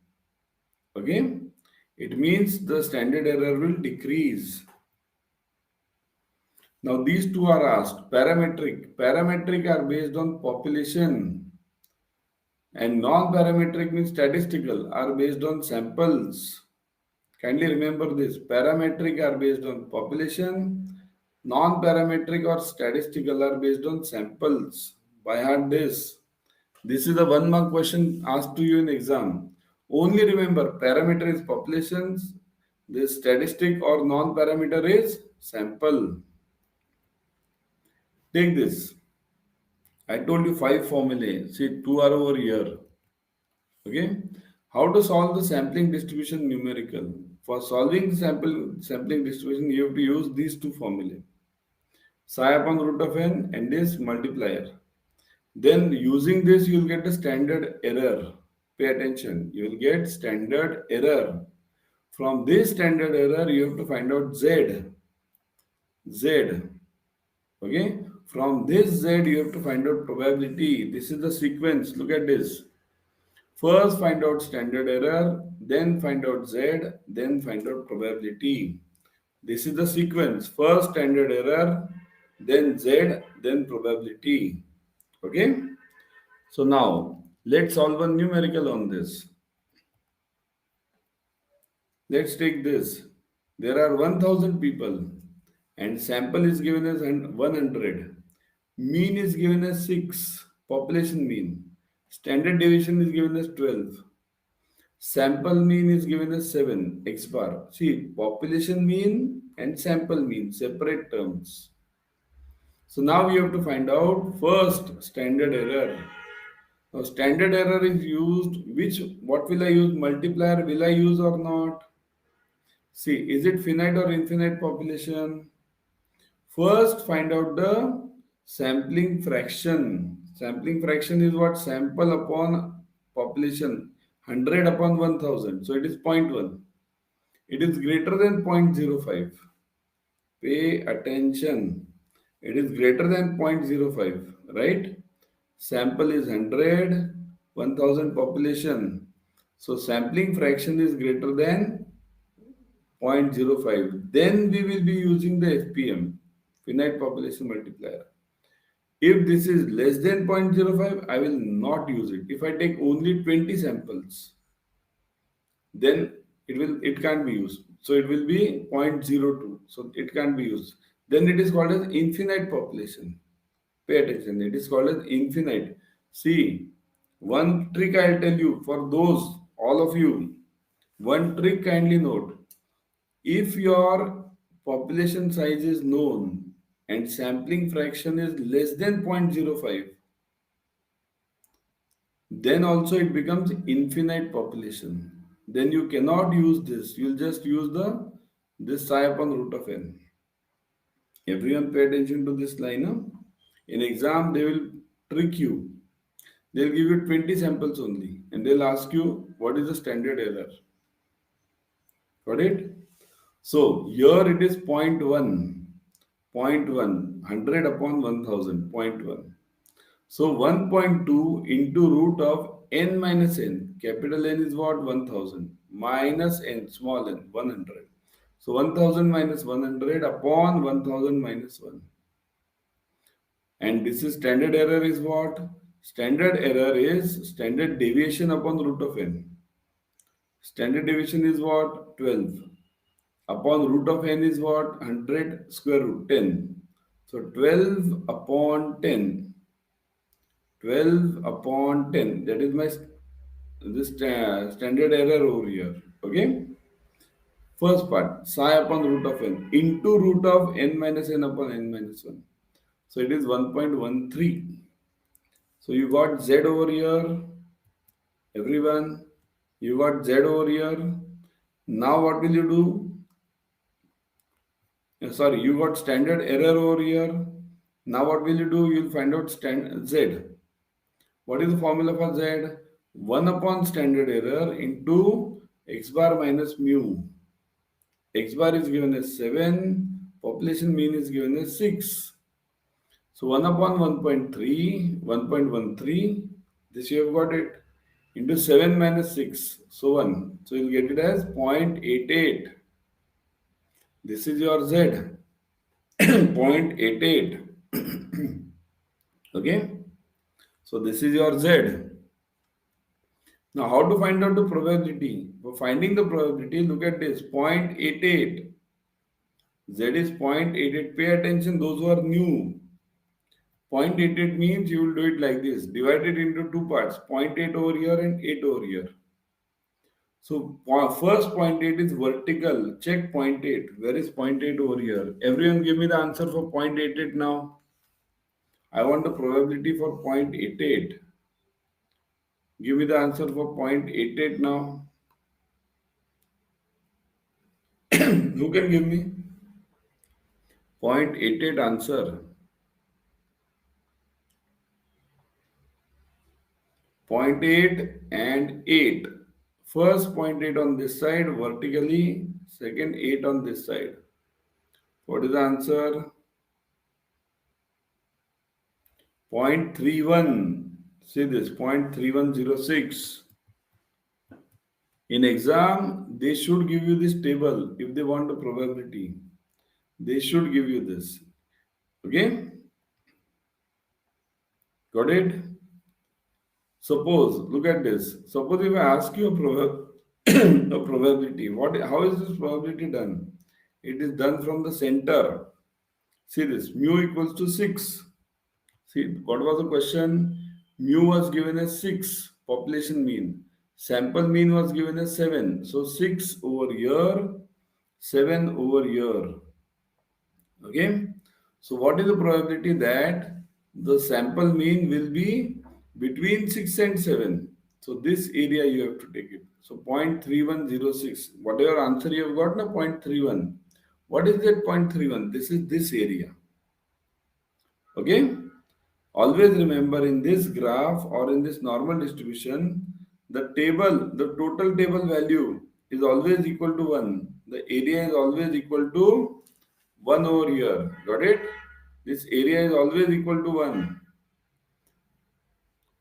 Okay? It means the standard error will decrease. Now these two are asked. Parametric. Parametric are based on population. And non-parametric means statistical are based on samples. Kindly remember this. Parametric are based on population. Non-parametric or statistical are based on samples. By heart this. This is a 1 mark question asked to you in exam. Only remember parameter is populations. This statistic or non-parameter is sample. Take this. I told you 5 formulae. See, 2 are over here. Okay. How to solve the sampling distribution numerical? For solving the sampling distribution, you have to use these two formulae. Psi upon root of n and this multiplier. Then using this, you will get the standard error. Pay attention. You will get standard error. From this standard error, you have to find out z. Z. Okay. From this z, you have to find out probability. This is the sequence. Look at this. First find out standard error, then find out z, then find out probability. This is the sequence. First standard error, then z, then probability. Okay. So now let's solve a numerical on this. Let's take this. There are 1000 people and sample is given as 100. Mean is given as 6. Population mean. Standard deviation is given as 12. Sample mean is given as 7. X bar. See, population mean and sample mean, separate terms. So now we have to find out first standard error. Now standard error is used, what will I use? Multiplier will I use or not? See, is it finite or infinite population? First find out the sampling fraction. Sampling fraction is what? Sample upon population. 100 upon 1000. So it is 0.1. It is greater than 0.05. Pay attention. It is greater than 0.05. Right? Sample is 100, 1000 population. So sampling fraction is greater than 0.05. Then we will be using the FPM, finite population multiplier. If this is less than 0.05, I will not use it. If I take only 20 samples, then it can't be used. So it will be 0.02. So it can't be used. Then it is called as infinite population. Pay attention. It is called as infinite. See, one trick I'll tell you for those, all of you. One trick kindly note. If your population size is known and sampling fraction is less than 0.05, then also it becomes infinite population. Then you cannot use this. You'll just use the this psi upon root of n. Everyone pay attention to this line. Huh? In exam, they will trick you. They'll give you 20 samples only and they'll ask you what is the standard error. Got it? So here it is 0.1, 0.1, 100 upon 1000, 0.1. So 1.2 into root of n minus n. Capital N is what? 1000 minus n, small n, 100. So 1000 minus 100 upon 1000 minus 1. And this is standard error is what? Standard error is standard deviation upon root of n. Standard deviation is what? 12. Upon root of n is what? 100 square root, 10. So 12 upon 10. 12 upon 10. That is my standard error over here. Okay. First part, psi upon root of n into root of n minus n upon n minus 1. So it is 1.13. So you got z over here, everyone. You got z over here. Now what will you do? Sorry, you got standard error over here. Now what will you do? You'll find out z. What is the formula for z? 1 upon standard error into x bar minus mu. X bar is given as 7. Population mean is given as 6. So 1 upon 1.3, 1.13. This you have got it. Into 7 minus 6. So 1. So you'll get it as 0.88. This is your z. 0.88. Okay. So this is your z. Now how to find out the probability? For finding the probability, look at this. 0.88. Z is 0.88. Pay attention those who are new. 0.88 means you will do it like this. Divide it into two parts. 0.8 over here and 8 over here. So first 0.8 is vertical. Check 0.8. Where is 0.8 over here? Everyone give me the answer for 0.88 now. I want the probability for 0.88. Give me the answer for 0.88 now. Who can give me? 0.88 answer. 0.8 and 8. First 0.8 on this side vertically, second 8 on this side. What is the answer? 0.31. See this 0.3106. In exam, they should give you this table if they want the probability. They should give you this. Okay? Got it? Suppose, look at this. Suppose if I ask you a probability, how is this probability done? It is done from the center. See this, mu equals to 6. See, what was the question? Mu was given as 6, population mean. Sample mean was given as 7. So 6 over here, 7 over here. Okay. So what is the probability that the sample mean will be between 6 and 7? So this area you have to take it. So 0.3106. Whatever answer you have got, na 0.31. What is that 0.31? This is this area. Okay. Always remember in this graph or in this normal distribution, the total table value is always equal to 1. The area is always equal to 1 over here. Got it? This area is always equal to 1.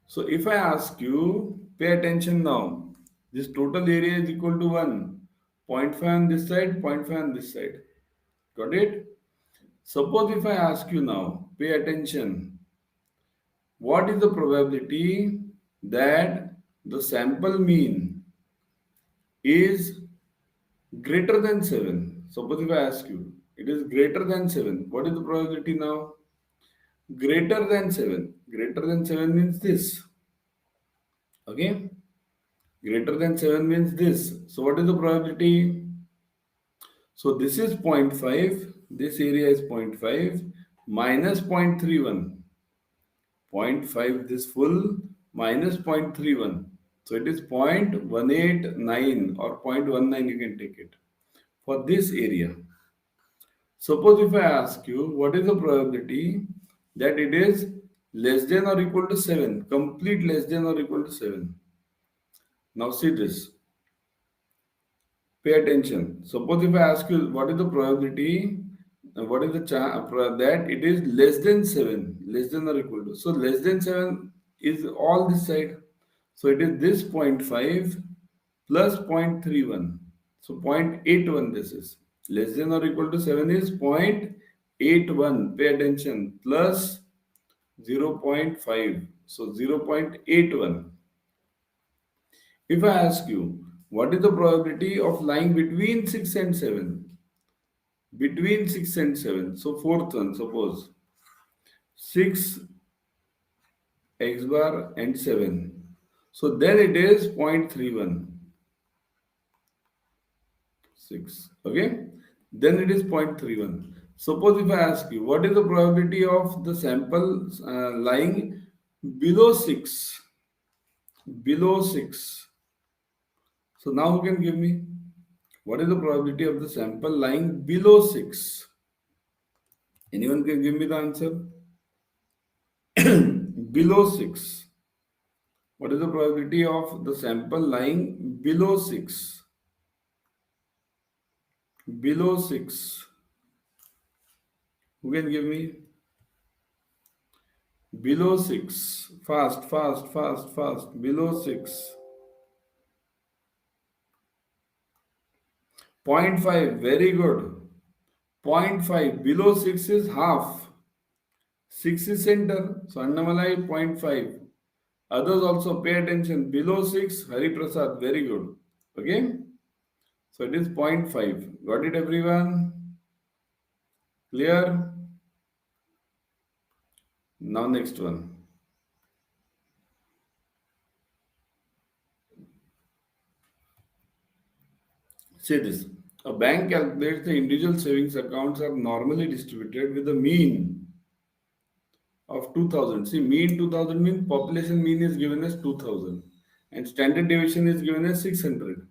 So if I ask you, pay attention now. This total area is equal to 1. Point 0.5 on this side, point 0.5 on this side. Got it? Suppose if I ask you now, pay attention. What is the probability that the sample mean is greater than 7? Suppose if I ask you, it is greater than 7. What is the probability now? Greater than 7. Greater than 7 means this. Okay? Greater than 7 means this. So what is the probability? So this is zero point 0.5. This area is zero point 0.5 minus 0.31. Zero point 0.5 this full minus 0.31. So it is 0.189 or 0.19 you can take it for this area. Suppose if I ask you what is the probability that it is less than or equal to 7, complete less than or equal to 7. Now see this. Pay attention. Suppose if I ask you what is the probability, what is the chance that it is less than 7, less than or equal to. So less than 7 is all this side. So it is this zero point 0.5 plus 0.31. So 0.81 this is. Less than or equal to 7 is 0.81. Pay attention. Plus 0.5. So 0.81. If I ask you, what is the probability of lying between 6 and 7? Between 6 and 7. So fourth one, suppose 6 x bar and 7. So then it is 0.31. 6. Okay. Then it is 0.31. Suppose if I ask you, what is the probability of the sample lying below 6? Below 6. So now who can give me? What is the probability of the sample lying below 6? Anyone can give me the answer? Below 6. What is the probability of the sample lying below 6? Below 6. Who can give me? Below 6. Fast, fast, fast, fast. Below 6. 0.5. Very good. 0.5. Below 6 is half. 6 is center. So Annamalai 0.5. Others also pay attention. Below 6, Hari Prasad. Very good. Okay. So it is 0.5. Got it, everyone? Clear? Now next one. Say this. A bank calculates the individual savings accounts are normally distributed with a mean of 2000. See, mean 2000 means population mean is given as 2000 and standard deviation is given as 600.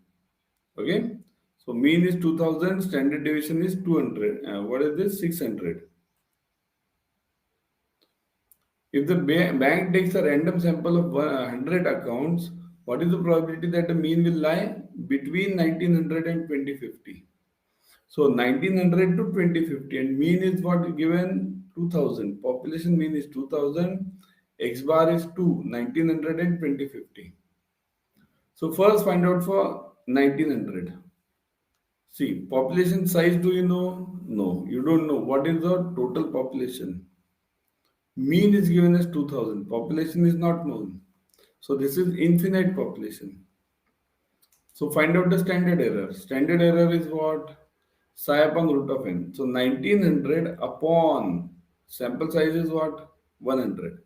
Okay. So mean is 2000, standard deviation is 200. What is this? 600. If the bank takes a random sample of 100 accounts, what is the probability that the mean will lie between 1900 and 2050? So 1900 to 2050 and mean is what given 2000. Population mean is 2000. X bar is 2, 1900 and 2050. So first find out for 1900. See, population size do you know? No, you don't know. What is the total population? Mean is given as 2000. Population is not known. So this is infinite population. So find out the standard error. Standard error is what? Psi upon root of n. So 1900 upon sample size is what? 100.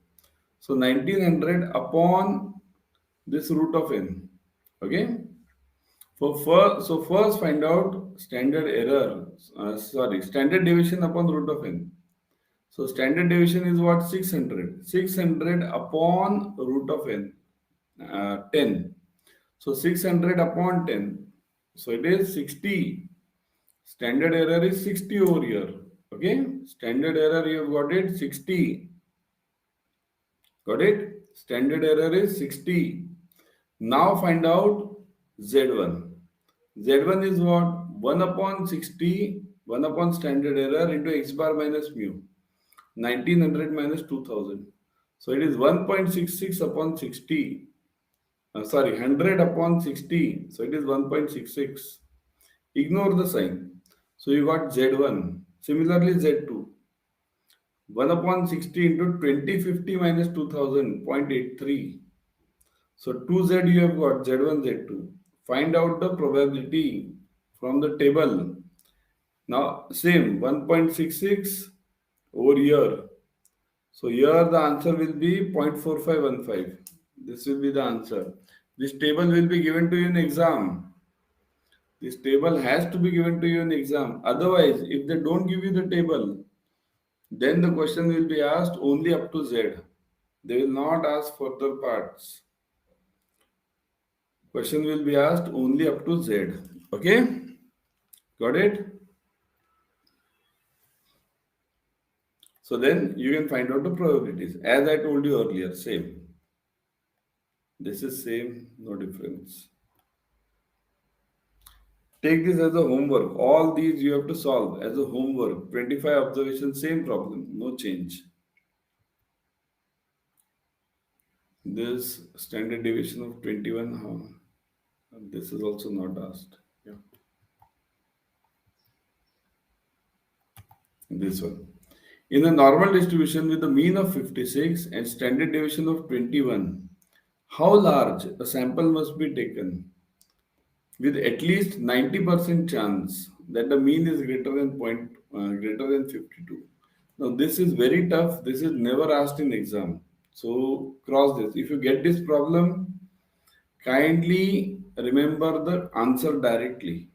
So 1900 upon this root of n. Okay. So first find out standard error. Standard deviation upon root of n. So standard deviation is what? 600. 600 upon root of n. 10. So 600 upon 10. So it is 60. Standard error is 60 over here. Okay. Standard error you have got it 60. Got it? Standard error is 60. Now find out Z1. Z1 is what? 1 upon 60, 1 upon standard error into x bar minus mu. 1900 minus 2000. So it is 1.66 upon 60. sorry, 100 upon 60. So it is 1.66. Ignore the sign. So you got Z1. Similarly, Z2. 1 upon 60 into 2050 minus 2000, 0.83. So 2Z you have got, Z1, Z2. Find out the probability from the table. Now, same, 1.66 over here. So here the answer will be 0.4515. This will be the answer. This table will be given to you in exam. This table has to be given to you in exam. Otherwise, if they don't give you the table, then the question will be asked only up to Z. They will not ask further parts. Question will be asked only up to Z. Okay? Got it? So then you can find out the probabilities. As I told you earlier, same. This is same, no difference. Take this as a homework. All these you have to solve as a homework. 25 observations, same problem, no change. This standard deviation of 21, how? This is also not asked. Yeah. This one. In a normal distribution with a mean of 56 and standard deviation of 21, how large a sample must be taken with at least 90% chance that the mean is greater than 52? Now this is very tough. This is never asked in exam. So cross this. If you get this problem, kindly remember the answer directly.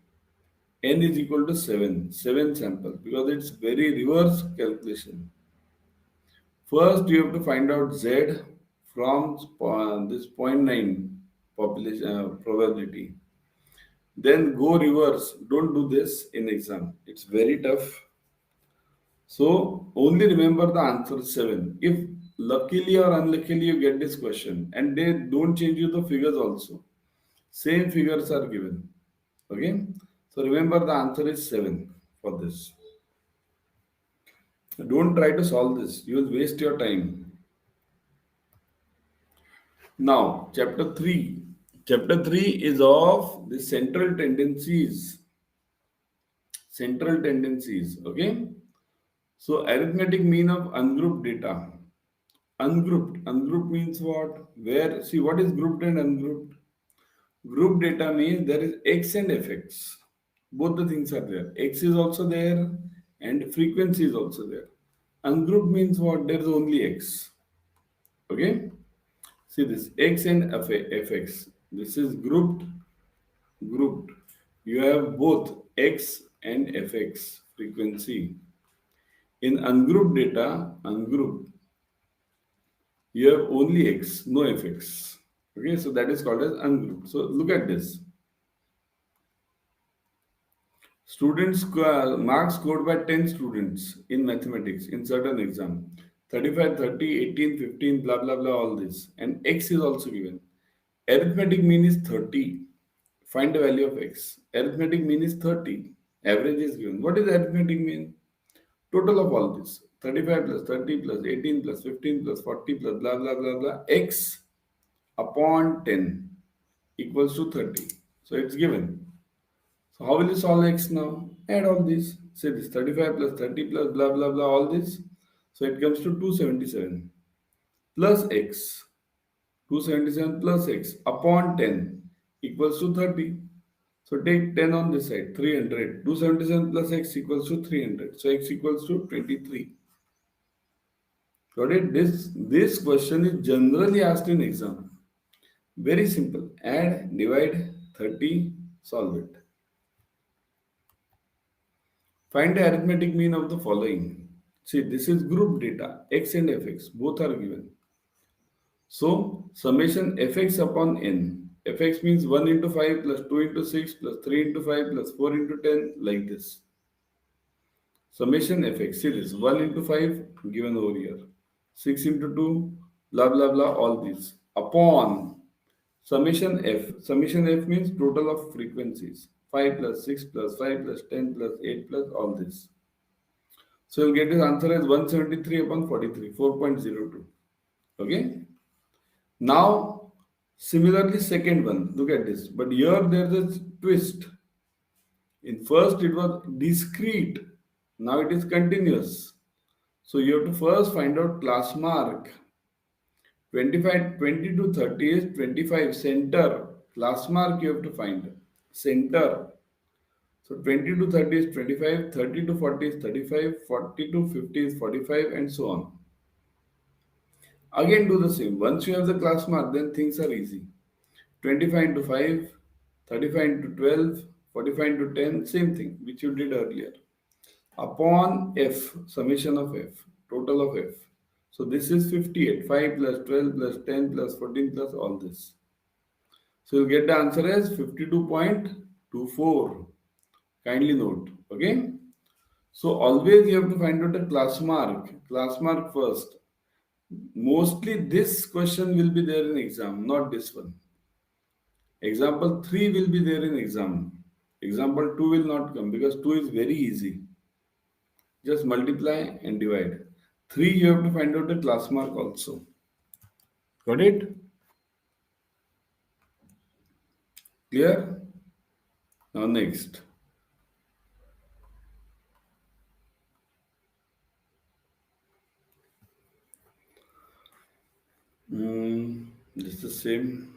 N is equal to 7. 7 samples because it's very reverse calculation. First, you have to find out Z from this zero point 0.9 population probability. Then go reverse. Don't do this in exam. It's very tough. So only remember the answer 7. If luckily or unluckily you get this question and they don't change you the figures also. Same figures are given. Okay. So remember the answer is 7 for this. Don't try to solve this. You will waste your time. Now, chapter 3. Chapter 3 is of the central tendencies. Central tendencies. Okay. So, arithmetic mean of ungrouped data. Ungrouped. Ungrouped means what? Where, see, what is grouped and ungrouped? Group data means there is X and Fx. Both the things are there. X is also there and frequency is also there. Ungrouped means what? There is only X. Okay. See this X and Fx. This is grouped. Grouped. You have both X and Fx frequency. In ungrouped data, ungrouped, you have only X, no Fx. Okay, so that is called as ungrouped. So look at this. Students marks scored by 10 students in mathematics in certain exam. 35, 30, 18, 15, blah blah blah, all this. And X is also given. Arithmetic mean is 30. Find the value of X. Arithmetic mean is 30. Average is given. What is arithmetic mean? Total of all this. 35 plus 30 plus 18 plus 15 plus 40 plus blah blah blah blah. X upon 10 equals to 30. So it's given. So how will you solve X now? Add all this. Say this 35 plus 30 plus blah blah blah, all this. So it comes to 277 plus X. 277 plus X upon 10 equals to 30. So take 10 on this side, 300. 277 plus X equals to 300. So X equals to 23. Got it? This question is generally asked in exam. Very simple. Add, divide, 30, solve it. Find the arithmetic mean of the following. See, this is group data. X and Fx, both are given. So, summation Fx upon n. Fx means 1 into 5 plus 2 into 6 plus 3 into 5 plus 4 into 10, like this. Summation Fx, see this, 1 into 5 given over here. 6 into 2, blah blah blah, all these. Upon summation F. Summation F means total of frequencies. 5 plus 6 plus 5 plus 10 plus 8 plus all this. So you'll get this answer as 173 upon 43, 4.02. Okay. Now Similarly, second one, look at this. But here there's a twist. In first it was discrete, now it is continuous. So you have to first find out class mark. 25, 20 to 30 is 25 center. Class mark you have to find. Center. So 20 to 30 is 25, 30 to 40 is 35, 40 to 50 is 45, and so on. Again do the same. Once you have the class mark, then things are easy. 25 into 5, 35 into 12, 45 into 10, same thing which you did earlier. Upon F, summation of F, total of F. So this is 58, 5 plus 12 plus 10 plus 14 plus all this. So you'll get the answer as 52.24. Kindly note, okay? So always you have to find out the class mark first. Mostly this question will be there in exam, not this one. Example 3 will be there in exam. Example 2 will not come because 2 is very easy. Just multiply and divide. 3 you have to find out the class mark also. Got it? Clear? Now next. This is same.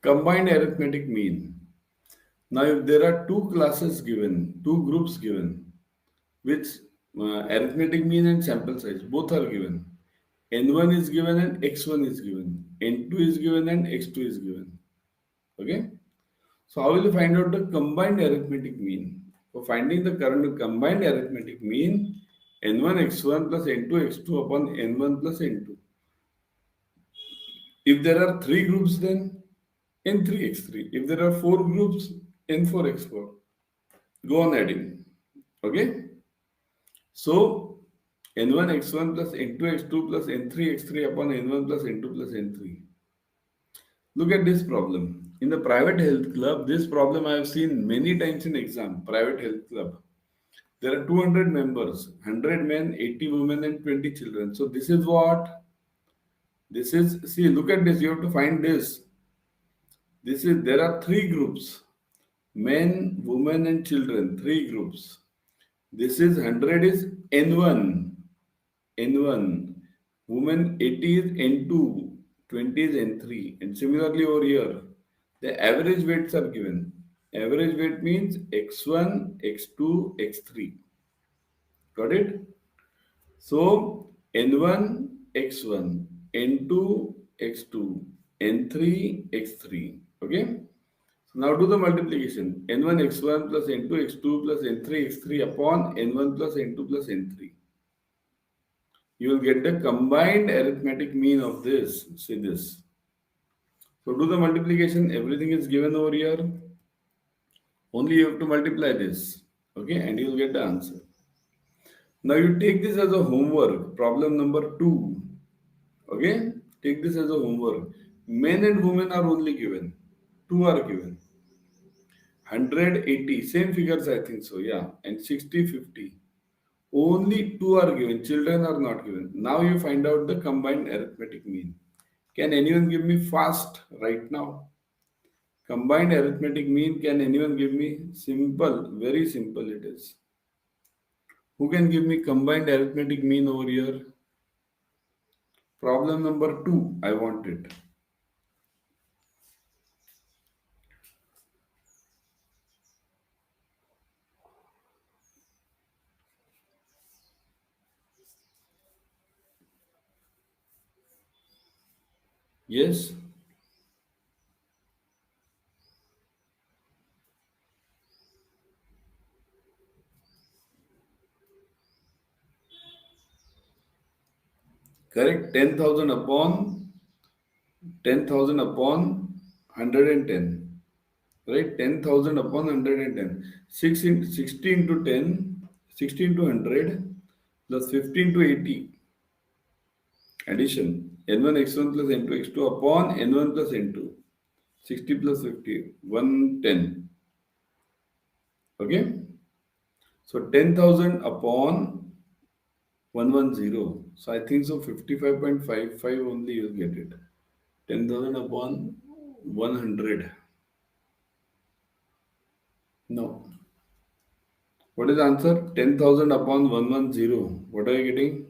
Combined arithmetic mean. Now if there are two classes given, two groups given, which arithmetic mean and sample size both are given. N1 is given and X1 is given. N2 is given and X2 is given. Okay? So how will you find out the combined arithmetic mean? For finding the current combined arithmetic mean, N1 X1 plus N2 X2 upon N1 plus N2. If there are three groups, then N3 X3. If there are four groups, N4 X4. Go on adding. Okay? So N1 X1 plus N2 X2 plus N3 X3 upon N1 plus N2 plus N3. Look at this problem. In the private health club, this problem I have seen many times in exam, private health club. There are 200 members, 100 men, 80 women and 20 children. So this is what? This is, see, look at this, you have to find this. There are three groups, men, women and children, three groups. This is 100 is N1, women 80 is N2, 20 is N3. And similarly over here, the average weights are given. Average weight means X1, X2, X3. Got it? So N1, X1, N2, X2, N3, X3. Okay? So now do the multiplication. N1, X1 plus N2, X2 plus N3, X3 upon N1 plus N2 plus N3. You will get the combined arithmetic mean of this. See this. So do the multiplication. Everything is given over here. Only you have to multiply this. Okay? And you will get the answer. Now you take this as a homework. Problem number 2. Okay? Take this as a homework. Men and women are only given. Two are given. 180. Same figures I think so. Yeah. And 60, 50. Only two are given. Children are not given. Now you find out the combined arithmetic mean. Can anyone give me fast right now? Combined arithmetic mean, can anyone give me? Simple, very simple it is. Who can give me combined arithmetic mean over here? Problem number 2, I want it. Yes? Correct. 10,000 upon 110. Right? 10,000 upon 110. 60 into 10, 60 into 100 plus 15 to 80. Addition. N1 X1 plus N2 X2 upon N1 plus N2. 60 plus 50. 110. Okay? So 10,000 upon 110. So I think so 55.55 only you'll get it. 10,000 upon 100. No. What is the answer? 10,000 upon 110. What are you getting?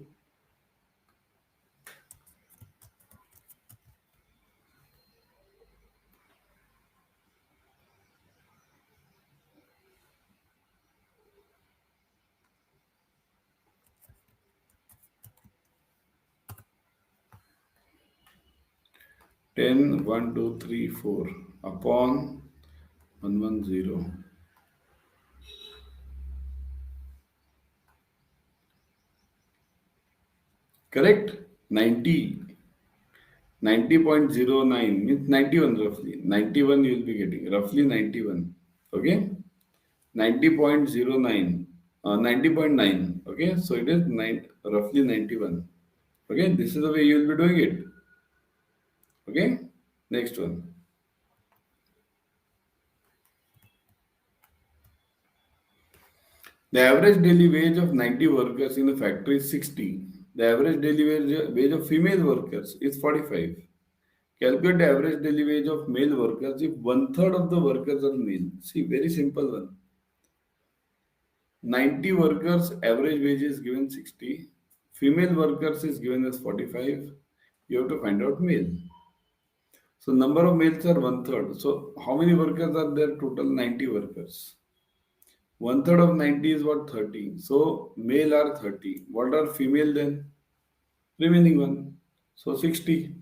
10, 1, 2, 3, 4 upon 110. Correct? 90. 90.09 means 91 roughly. 91 you'll be getting. Roughly 91. Okay? 90.09. 90.9. Okay? So it is roughly 91. Okay? This is the way you'll be doing it. Okay? Next one. The average daily wage of 90 workers in a factory is 60. The average daily wage of female workers is 45. Calculate the average daily wage of male workers if one third of the workers are male. See, very simple one. 90 workers, average wage is given 60. Female workers is given as 45. You have to find out male. So, number of males are one third. So, how many workers are there? Total 90 workers. One third of 90 is what? 30. So, male are 30. What are female then? Remaining one. So, 60.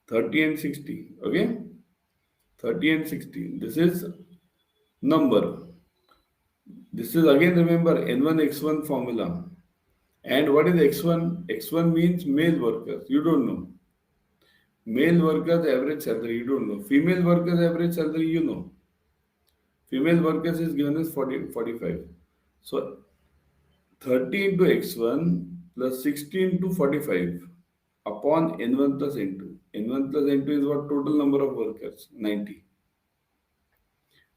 30 and 60. Okay? 30 and 60. This is number. This is again remember N1 X1 formula. And what is X1? X1 means male workers. You don't know. Male workers average salary. You don't know. Female workers average salary. You know. Female workers is given as 40, 45. So 30 into X1 plus 16 to 45 upon N1 plus N2. N1 plus N2 is what total number of workers? 90.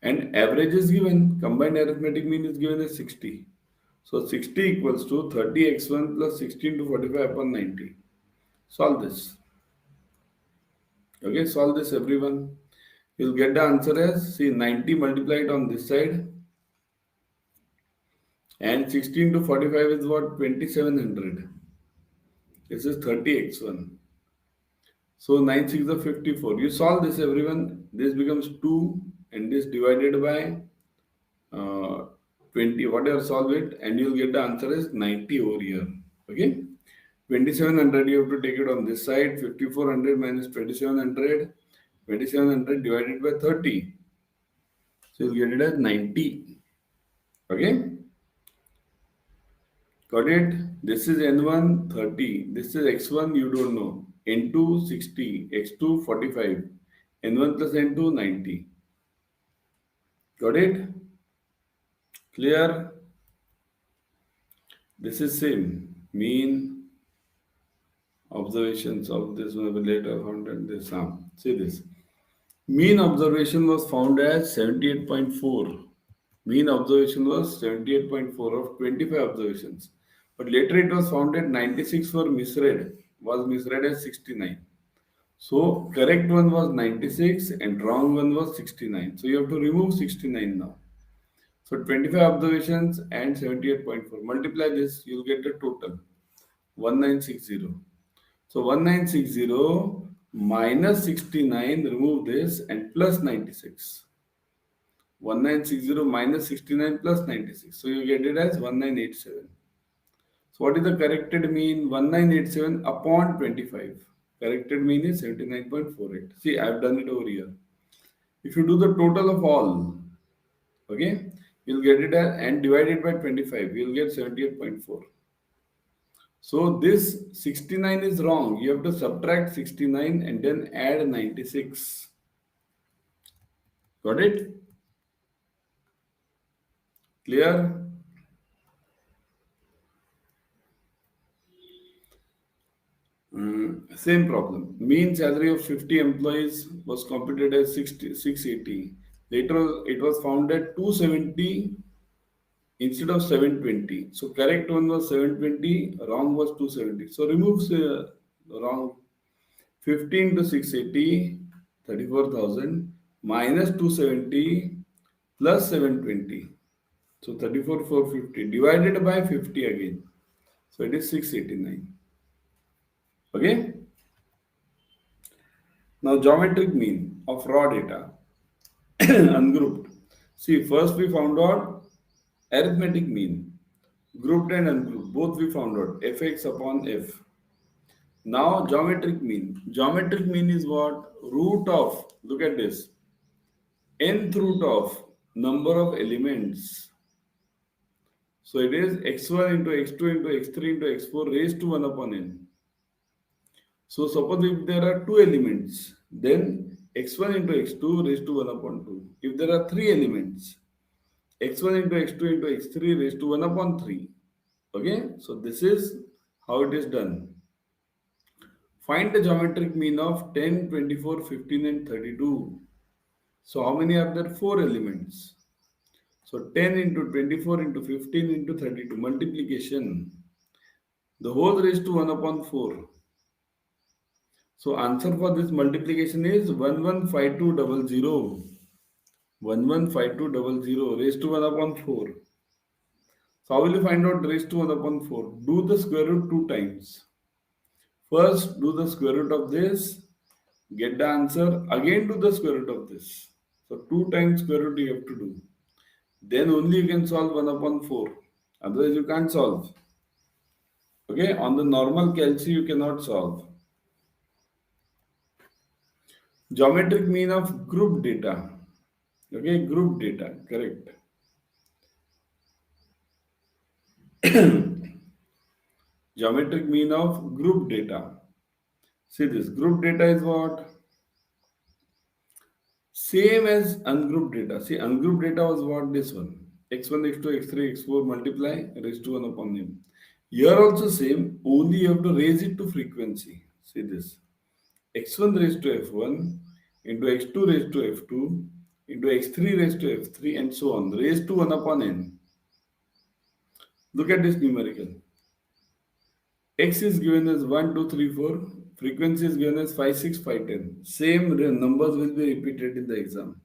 And average is given. Combined arithmetic mean is given as 60. So 60 equals to 30x1 plus 16 to 45 upon 90. Solve this. Okay, solve this everyone. You'll get the answer as, see, 90 multiplied on this side. And 16 to 45 is what? 2700. This is 30x1. So 9 6 is 54. You solve this everyone. This becomes 2 and this divided by 20. Whatever, solve it and you'll get the answer as 90 over here. Okay. 2700 you have to take it on this side. 5400 minus 2700. 2700 divided by 30. So you'll get it as 90. Okay. Got it? This is N1 30. This is X1 you don't know. N2 60. X2 45. N1 plus N2 90. Got it? Clear? This is same. Mean observations of this one will later found at this sum. See this. Mean observation was found as 78.4. Mean observation was 78.4 of 25 observations. But later it was found that 96 were misread. Was misread as 69. So correct one was 96 and wrong one was 69. So you have to remove 69 now. So 25 observations and 78.4. Multiply this, you'll get the total. 1960. So 1960 minus 69, remove this and plus 96. 1960 minus 69 plus 96. So you get it as 1987. So what is the corrected mean? 1987 upon 25. Corrected mean is 79.48. See, I've done it over here. If you do the total of all, okay, you'll get it as, and divide it by 25, you'll get 78.4. So this 69 is wrong. You have to subtract 69 and then add 96. Got it? Clear? Same problem. Mean salary of 50 employees was computed as 680. Later, it was found that 270 instead of 720. So correct one was 720, wrong was 270. So remove wrong. 15 to 680, 34,000 minus 270 plus 720. So 34,450 divided by 50 again. So it is 689. Okay. Now geometric mean of raw data ungrouped. See, first we found out arithmetic mean. Grouped and ungrouped. Both we found out. Fx upon f. Now geometric mean. Geometric mean is what? Root of, look at this, nth root of number of elements. So it is x1 into x2 into x3 into x4 raised to 1 upon n. So suppose if there are two elements, then x1 into x2 raised to 1 upon 2. If there are three elements, x1 into x2 into x3 raised to 1 upon 3. Okay, so this is how it is done. Find the geometric mean of 10, 24, 15 and 32. So how many are there? 4 elements. So 10 into 24 into 15 into 32 multiplication. The whole raised to 1 upon 4. So answer for this multiplication is 115200. 115200 raised to 1 upon 4. So how will you find out raised to 1 upon 4? Do the square root 2 times. First do the square root of this, get the answer, again do the square root of this. So 2 times square root you have to do. Then only you can solve 1 upon 4. Otherwise you can't solve. Okay, on the normal calci you cannot solve. Geometric mean of group data. Okay, group data, correct. Geometric mean of group data. See this, group data is what? Same as ungrouped data. See, ungrouped data was what? This one. x1, x2, x3, x4 multiply raised to 1 upon m. Here also same, only you have to raise it to frequency. See this. x1 raised to f1 into x2 raised to f2 into x3 raised to f3 and so on. Raised to 1 upon n. Look at this numerical. X is given as 1, 2, 3, 4. Frequency is given as 5, 6, 5, 10. Same numbers will be repeated in the exam.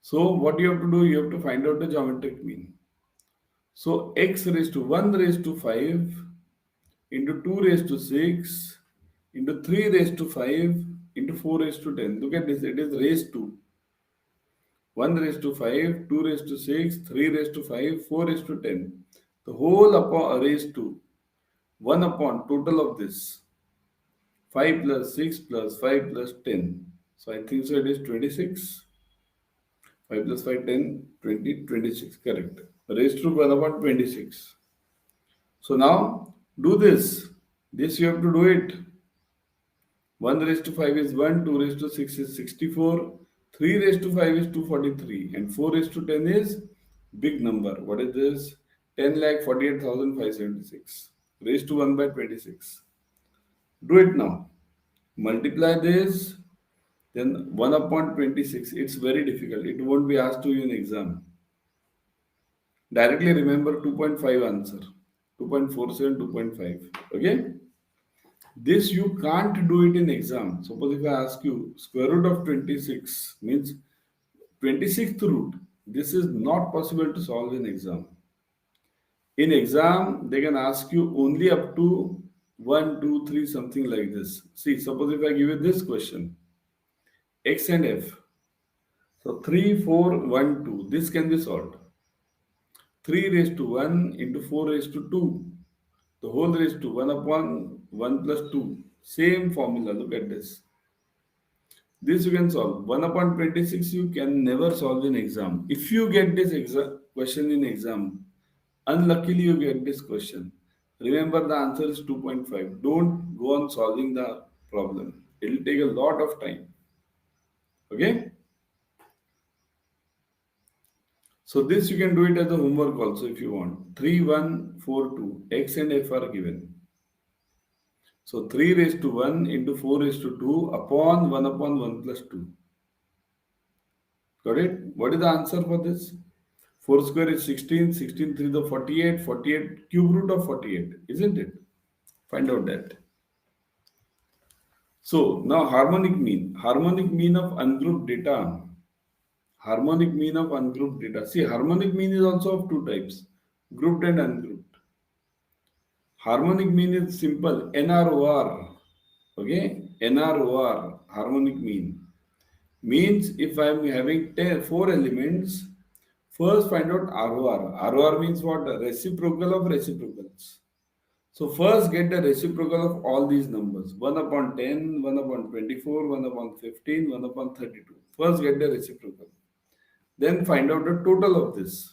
So what you have to do, you have to find out the geometric mean. So x raised to 1 raised to 5 into 2 raised to 6 into 3 raised to 5 into 4 raised to 10. Look at this, it is raised to 1 raised to 5, 2 raised to 6, 3 raised to 5, 4 raised to 10. The whole upon raised to 1 upon total of this 5 plus 6 plus 5 plus 10. So I think so it is 26. 5 plus 5, 10, 20, 26. Correct. Raised to 1 upon 26. So now do this. This you have to do it. 1 raised to 5 is 1, 2 raised to 6 is 64, 3 raised to 5 is 243, and 4 raised to 10 is big number. What is this? 10,48,576 raised to 1 by 26. Do it now. Multiply this, then 1 upon 26. It's very difficult. It won't be asked to you in exam. Directly remember 2.5 answer. 2.47, 2.5. Okay? This you can't do it in exam. Suppose if I ask you square root of 26 means 26th root. This is not possible to solve in exam. In exam, they can ask you only up to 1, 2, 3, something like this. See, suppose if I give you this question, x and f. So 3, 4, 1, 2. This can be solved. 3 raised to 1 into 4 raised to 2. The whole raised to 1 upon 1 plus 2. Same formula. Look at this. This you can solve. 1 upon 26 you can never solve in exam. If you get this question in exam, unluckily you get this question. Remember the answer is 2.5. Don't go on solving the problem. It will take a lot of time. Okay? So this you can do it as a homework also if you want. 3, 1, 4, 2. X and F are given. So 3 raised to 1 into 4 raised to 2 upon 1 plus 2. Got it? What is the answer for this? 4 square is 16, 16 3 the 48, 48 cube root of 48, isn't it? Find out that. So now harmonic mean. Harmonic mean of ungrouped data. Harmonic mean of ungrouped data. See, harmonic mean is also of two types, grouped and ungrouped. Harmonic mean is simple, NROR. Okay, NROR, harmonic mean. Means if I am having 4 elements, first find out ROR. ROR means what? Reciprocal of reciprocals. So first get the reciprocal of all these numbers. 1 upon 10, 1 upon 24, 1 upon 15, 1 upon 32. First get the reciprocal. Then find out the total of this.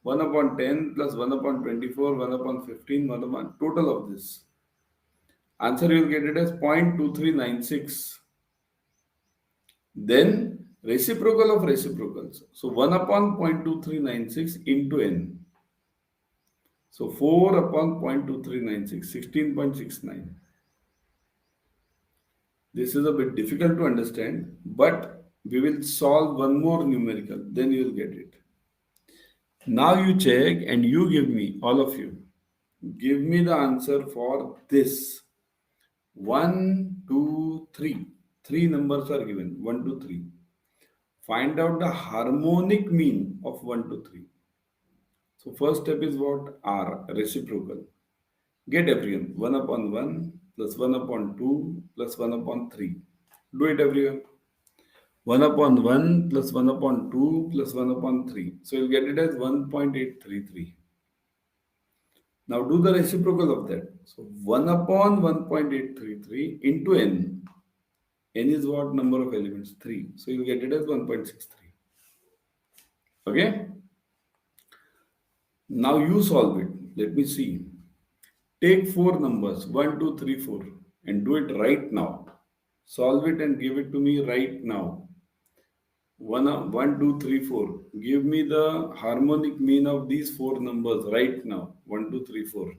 1 upon 10 plus 1 upon 24, 1 upon 15, 1 upon total of this. Answer you will get it as 0.2396. Then reciprocal of reciprocals. So 1 upon 0.2396 into n. So 4 upon 0.2396, 16.69. This is a bit difficult to understand, but we will solve one more numerical, then you will get it. Now you check and you give me, all of you, give me the answer for this. 1, 2, 3. 3 numbers are given, 1, 2, 3. Find out the harmonic mean of 1, 2, 3. So first step is what? R, reciprocal. Get everyone. 1 upon 1 plus 1 upon 2 plus 1 upon 3. Do it everyone. 1 upon 1 plus 1 upon 2 plus 1 upon 3. So you'll get it as 1.833. Now do the reciprocal of that. So 1 upon 1.833 into n. N is what number of elements? 3. So you'll get it as 1.63. Okay? Now you solve it. Let me see. Take 4 numbers 1, 2, 3, 4 and do it right now. Solve it and give it to me right now. 1, 2, 3, 4. Give me the harmonic mean of these 4 numbers right now. 1, 2, 3, 4.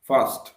Fast.